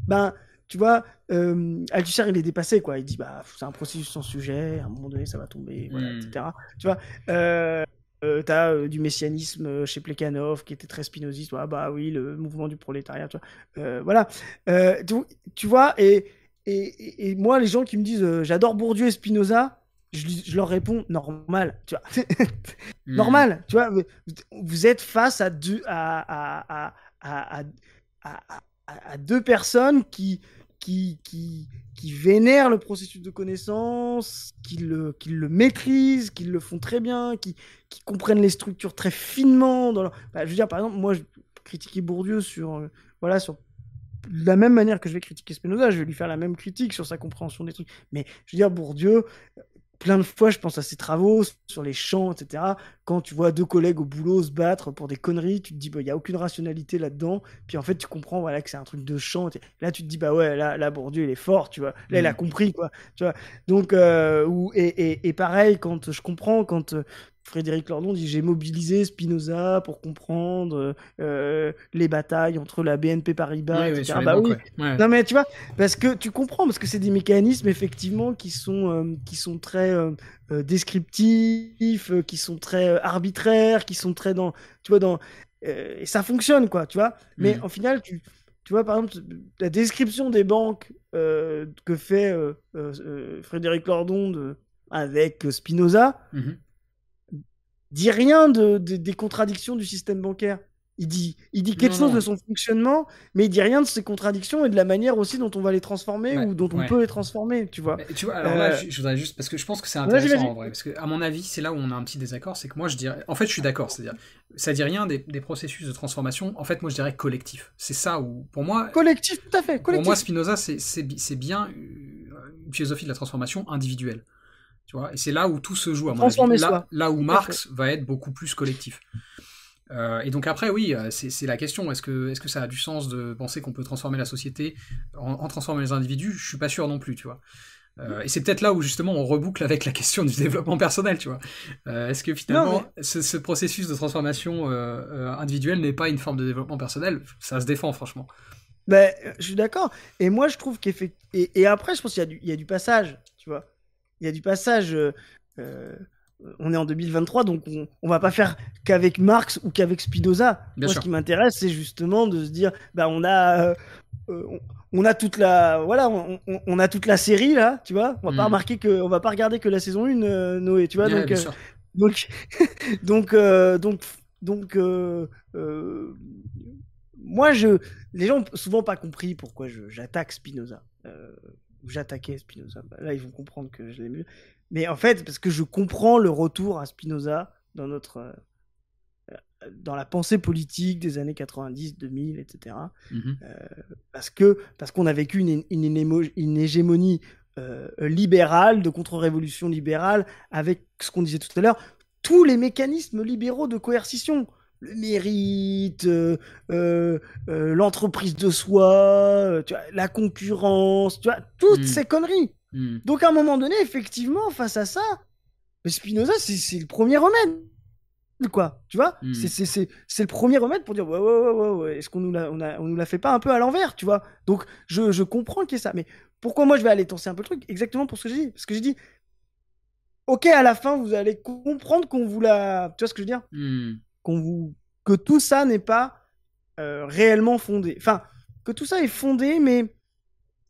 ben, tu vois, Althusser, il est dépassé, quoi. Il dit, bah, c'est un processus sans sujet, à un moment donné, ça va tomber, voilà, etc. Tu vois, t'as du messianisme chez Plekhanov, qui était très spinoziste. Ah, bah oui, le mouvement du prolétariat, tu vois. Voilà. Tu vois, et et moi, les gens qui me disent j'adore Bourdieu et Spinoza, je leur réponds normal, tu vois. Normal, tu vois. Vous êtes face à deux personnes qui vénèrent le processus de connaissance, qui le maîtrisent, qui le font très bien, qui comprennent les structures très finement. Je veux dire, par exemple, moi, je critiquais Bourdieu voilà, sur la même manière que je vais critiquer Spinoza, je vais lui faire la même critique sur sa compréhension des trucs. Mais je veux dire, Bourdieu, plein de fois, je pense à ses travaux sur les chants, etc. Quand tu vois deux collègues au boulot se battre pour des conneries, tu te dis, il n'y a aucune rationalité là-dedans. Puis en fait, tu comprends voilà, que c'est un truc de chant. Là, tu te dis, bah ouais, là Bourdieu, il est fort, tu vois. Là, il a compris, quoi. Tu vois. Donc, et pareil, quand je comprends, quand Frédéric Lordon dit, j'ai mobilisé Spinoza pour comprendre les batailles entre la BNP Paribas, etc. Bah oui. Ouais. Non, mais tu vois, parce que tu comprends, parce que c'est des mécanismes, effectivement, qui sont très descriptifs, qui sont très arbitraires, qui sont très tu vois, et ça fonctionne, quoi, tu vois. Mais en final, tu vois, par exemple, la description des banques que fait Frédéric Lordon avec Spinoza dit rien des contradictions du système bancaire. Il dit quelque chose de son fonctionnement, mais il dit rien de ses contradictions et de la manière aussi dont on va les transformer ou dont on peut les transformer, tu vois. Mais, tu vois, alors là, je voudrais juste, parce que je pense que c'est intéressant en vrai, parce que à mon avis, c'est là où on a un petit désaccord, c'est que moi je dirais, en fait, je suis d'accord, c'est-à-dire, ça dit rien des processus de transformation. En fait, moi je dirais collectif. C'est ça où, pour moi, collectif, tout à fait. Collectif. Pour moi, Spinoza, c'est bien une philosophie de la transformation individuelle. Tu vois, et c'est là où tout se joue, à mon avis. Là où Marx va être beaucoup plus collectif. Et donc après, oui, c'est la question. Est-ce que ça a du sens de penser qu'on peut transformer la société en transformant les individus? Je suis pas sûr non plus, tu vois. Et c'est peut-être là où justement on reboucle avec la question du développement personnel, tu vois. Est-ce que finalement ce processus de transformation individuelle n'est pas une forme de développement personnel? Ça se défend, franchement. Ben, je suis d'accord. Et moi, je trouve qu'effectivement... Et après, je pense qu'il y a du passage, tu vois. Il y a du passage... on est en 2023, donc on va pas faire qu'avec Marx ou qu'avec Spinoza. Moi, ce qui m'intéresse, c'est justement de se dire, bah, on a toute la, voilà, on a toute la série là, tu vois. On va pas on va pas regarder que la saison 1, Noé, tu vois. Donc, moi, les gens ont souvent pas compris pourquoi j'attaque Spinoza. J'attaquais Spinoza. Bah, là, ils vont comprendre que je l'aime mieux. Mais en fait, parce que je comprends le retour à Spinoza dans la pensée politique des années 90, 2000, etc. Parce qu'on a vécu une hégémonie libérale, de contre-révolution libérale, avec ce qu'on disait tout à l'heure, tous les mécanismes libéraux de coercition. Le mérite, l'entreprise de soi, tu vois, la concurrence, tu vois, toutes ces conneries. Donc à un moment donné, effectivement, face à ça, Spinoza, c'est le premier remède, quoi, tu vois. C'est le premier remède pour dire ouais, est-ce qu'on nous l'a fait pas un peu à l'envers, tu vois. Donc je comprends qu'il y ait ça, mais pourquoi moi je vais aller torser un peu le truc? Exactement pour ce que j'ai dit, parce que j'ai dit ok, à la fin vous allez comprendre qu'on vous l'a, tu vois ce que je veux dire, que tout ça n'est pas réellement fondé, enfin que tout ça est fondé, mais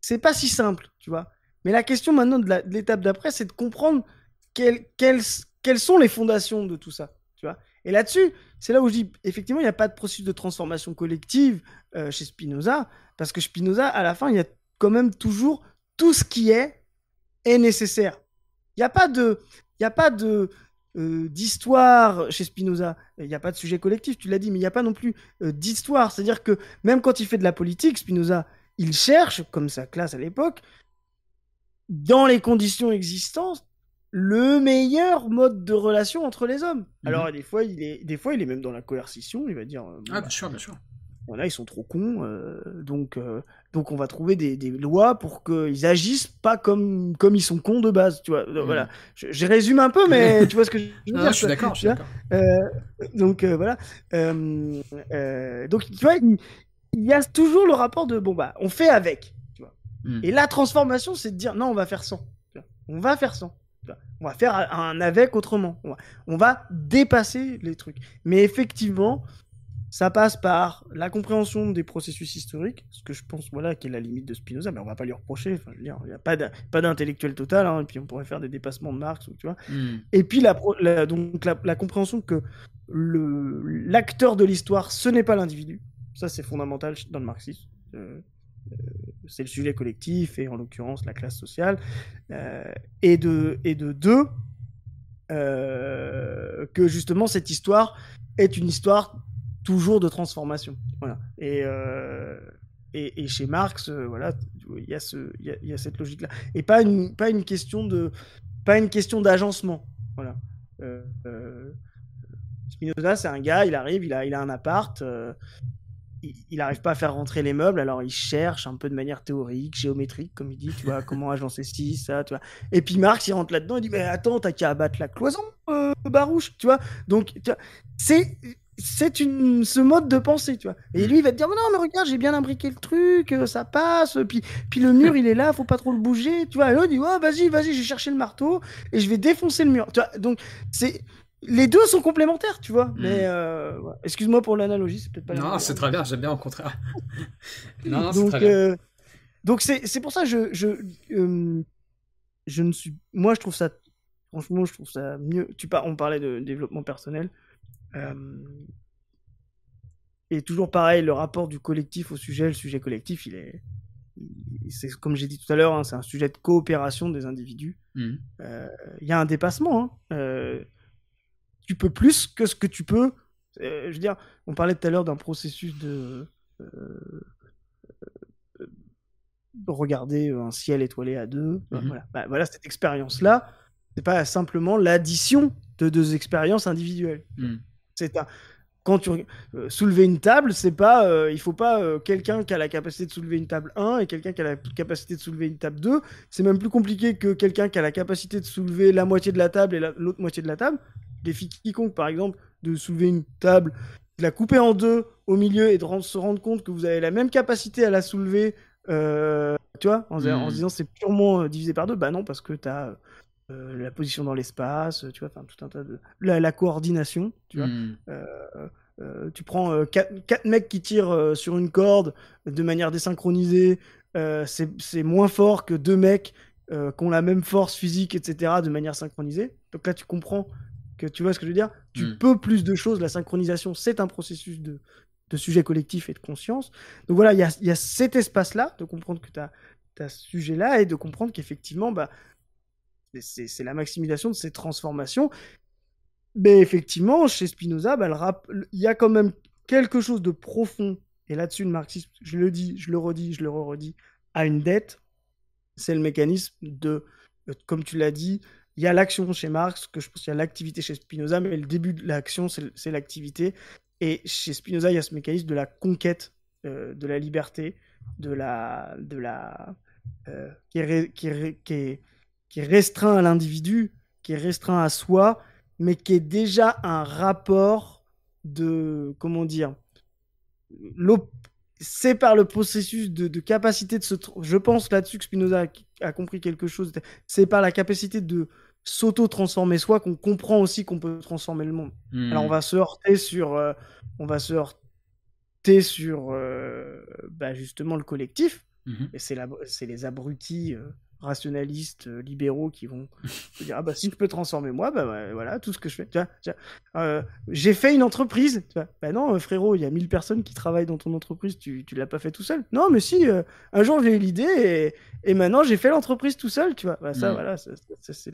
c'est pas si simple, tu vois. Mais la question maintenant de l'étape d'après, c'est de comprendre quelles sont les fondations de tout ça, tu vois. Et là-dessus, c'est là où je dis, effectivement, il n'y a pas de processus de transformation collective chez Spinoza, parce que Spinoza, à la fin, il y a quand même toujours tout ce qui est nécessaire. Il n'y a pas d'histoire chez Spinoza. Il n'y a pas de sujet collectif, tu l'as dit, mais il n'y a pas non plus d'histoire. C'est-à-dire que même quand il fait de la politique, Spinoza, il cherche, comme sa classe à l'époque, dans les conditions existantes, le meilleur mode de relation entre les hommes. Alors, des fois, il est même dans la coercition, il va dire... bien sûr. Voilà, ils sont trop cons, donc on va trouver des lois pour qu'ils agissent pas comme ils sont cons de base, tu vois. Voilà, je résume un peu, mais tu vois ce que je veux dire. Je suis d'accord. Donc voilà. Donc tu vois, il y a toujours le rapport de on fait avec, tu vois. Et la transformation, c'est de dire non, on va faire sans. On va faire sans. On va faire un avec autrement. On va dépasser les trucs. Mais effectivement, ça passe par la compréhension des processus historiques, ce que je pense, voilà, qui est la limite de Spinoza, mais on va pas lui reprocher. Enfin, je veux dire, il n'y a pas d'intellectuel total, hein, et puis on pourrait faire des dépassements de Marx, tu vois. Et puis donc la compréhension que l'acteur de l'histoire, ce n'est pas l'individu. Ça, c'est fondamental dans le marxisme. C'est le sujet collectif, et en l'occurrence la classe sociale. Et de deux, que justement cette histoire est une histoire toujours de transformation. Voilà. Et chez Marx, voilà, il y a cette logique-là. Et pas une question d'agencement. Voilà. Spinoza, c'est un gars, il arrive, il a un appart, il n'arrive pas à faire rentrer les meubles, alors il cherche un peu de manière théorique, géométrique, comme il dit, tu vois, comment agencer ci, ça, tu vois. Et puis Marx, il rentre là-dedans, il dit, mais attends, t'as qu'à abattre la cloison, Barouche, tu vois. Donc, tu vois, c'est ce mode de pensée, tu vois. Et lui, il va te dire, non, mais regarde, j'ai bien imbriqué le truc, ça passe, puis le mur, il est là, faut pas trop le bouger, tu vois. Et l'autre dit, oh, vas-y, j'ai cherché le marteau, et je vais défoncer le mur. Tu vois, donc, les deux sont complémentaires, tu vois. Mais ouais. Excuse-moi pour l'analogie, c'est peut-être pas la Non, meilleure. c'est très bien, j'aime bien au contraire. Non, c'est très bien. Donc c'est pour ça que je ne suis. Moi, je trouve ça. Franchement, je trouve ça mieux. On parlait de développement personnel. Et toujours pareil, le rapport du collectif au sujet. Le sujet collectif, c'est comme j'ai dit tout à l'heure, hein, c'est un sujet de coopération des individus. Il y a un dépassement. Tu peux plus que ce que tu peux. Je veux dire, on parlait tout à l'heure d'un processus de regarder un ciel étoilé à deux. Voilà, cette expérience-là, c'est pas simplement l'addition de deux expériences individuelles. C'est quand tu soulever une table, c'est pas il faut pas quelqu'un qui a la capacité de soulever une table 1 et quelqu'un qui a la capacité de soulever une table 2. C'est même plus compliqué que quelqu'un qui a la capacité de soulever la moitié de la table et l'autre moitié de la table. Défi quiconque, par exemple, de soulever une table, de la couper en deux au milieu et de se rendre compte que vous avez la même capacité à la soulever, tu vois, en se disant c'est purement divisé par deux. Bah non, parce que tu as la position dans l'espace, tu vois, enfin tout un tas de la coordination, tu vois. Tu prends 4 mecs qui tirent sur une corde de manière désynchronisée, c'est moins fort que 2 mecs qui ont la même force physique, etc., de manière synchronisée. Donc là, tu comprends que tu vois ce que je veux dire. Tu peux plus de choses. La synchronisation, c'est un processus de sujet collectif et de conscience. Donc voilà, il y a cet espace-là, de comprendre que tu as ce sujet-là et de comprendre qu'effectivement, bah, c'est la maximisation de ces transformations. Mais effectivement, chez Spinoza, bah, il y a quand même quelque chose de profond. Et là-dessus, le marxisme, je le dis, je le redis, je le redis, a une dette. C'est le mécanisme de, comme tu l'as dit, il y a l'action chez Marx, que je pense qu'il y a l'activité chez Spinoza, mais le début de l'action, c'est l'activité. Et chez Spinoza, il y a ce mécanisme de la conquête, de la liberté, qui est restreint à l'individu, qui est restreint à soi, mais qui est déjà un rapport de, comment dire, c'est par le processus de capacité de je pense là-dessus que Spinoza a compris quelque chose, c'est par la capacité de s'auto-transformer soi qu'on comprend aussi qu'on peut transformer le monde. Alors on va se heurter sur bah, justement le collectif, et c'est les abrutis rationalistes, libéraux qui vont se dire, ah bah si je peux transformer moi, bah voilà, tout ce que je fais. Tu vois, j'ai fait une entreprise. Tu vois, bah non, frérot, il y a 1000 personnes qui travaillent dans ton entreprise, tu l'as pas fait tout seul. Non, mais si, un jour j'ai eu l'idée et maintenant j'ai fait l'entreprise tout seul, tu vois. Bah, ça, voilà, ça, c'est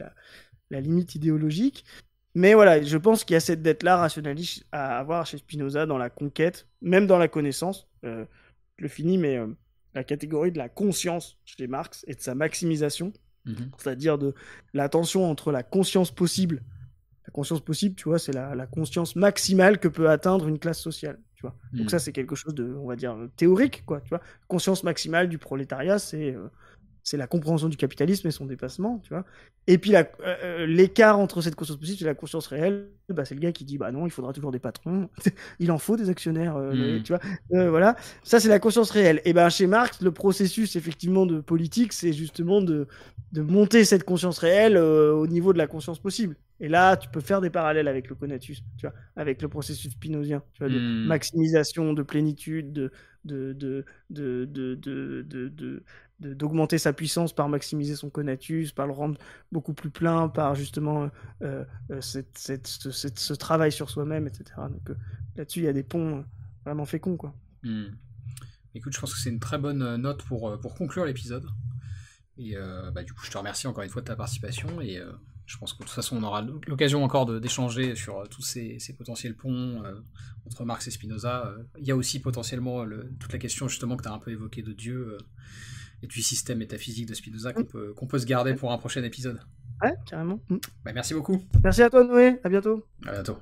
la limite idéologique. Mais voilà, je pense qu'il y a cette dette-là rationaliste à avoir chez Spinoza dans la conquête, même dans la connaissance. Je le finis, mais la catégorie de la conscience chez Marx et de sa maximisation, c'est-à-dire de la tension entre la conscience possible. La conscience possible, tu vois, c'est la conscience maximale que peut atteindre une classe sociale. Tu vois. Donc ça, c'est quelque chose de, on va dire, théorique, quoi. Tu vois. Conscience maximale du prolétariat, c'est la compréhension du capitalisme et son dépassement, tu vois. Et puis l'écart entre cette conscience possible et la conscience réelle, bah, c'est le gars qui dit bah non, il faudra toujours des patrons, il en faut des actionnaires, tu vois. Voilà, ça c'est la conscience réelle. Et ben chez Marx, le processus effectivement de politique, c'est justement de monter cette conscience réelle au niveau de la conscience possible. Et là, tu peux faire des parallèles avec le conatus, tu vois, avec le processus spinozien, tu vois, de maximisation, de plénitude, d'augmenter sa puissance par maximiser son conatus, par le rendre beaucoup plus plein, par justement ce travail sur soi-même, etc. Donc là-dessus, il y a des ponts vraiment féconds, quoi. Écoute, je pense que c'est une très bonne note pour conclure l'épisode. Et du coup, je te remercie encore une fois de ta participation, et je pense que de toute façon, on aura l'occasion encore d'échanger sur tous ces potentiels ponts entre Marx et Spinoza. Il y a aussi potentiellement toute la question justement que tu as un peu évoquée de Dieu et du système métaphysique de Spinoza qu'on peut se garder pour un prochain épisode. Ouais, carrément. Merci beaucoup. Merci à toi, Noé. À bientôt. À bientôt.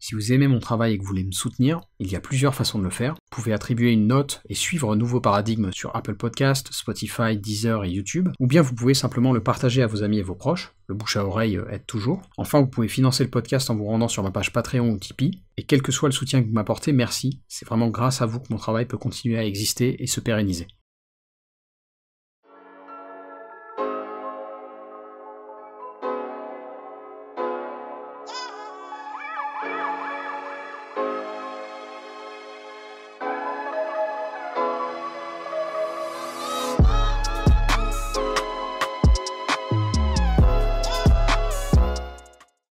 Si vous aimez mon travail et que vous voulez me soutenir, il y a plusieurs façons de le faire. Vous pouvez attribuer une note et suivre Nouveau Paradigme sur Apple Podcast, Spotify, Deezer et YouTube, ou bien vous pouvez simplement le partager à vos amis et vos proches. Le bouche à oreille aide toujours. Enfin, vous pouvez financer le podcast en vous rendant sur ma page Patreon ou Tipeee. Et quel que soit le soutien que vous m'apportez, merci. C'est vraiment grâce à vous que mon travail peut continuer à exister et se pérenniser.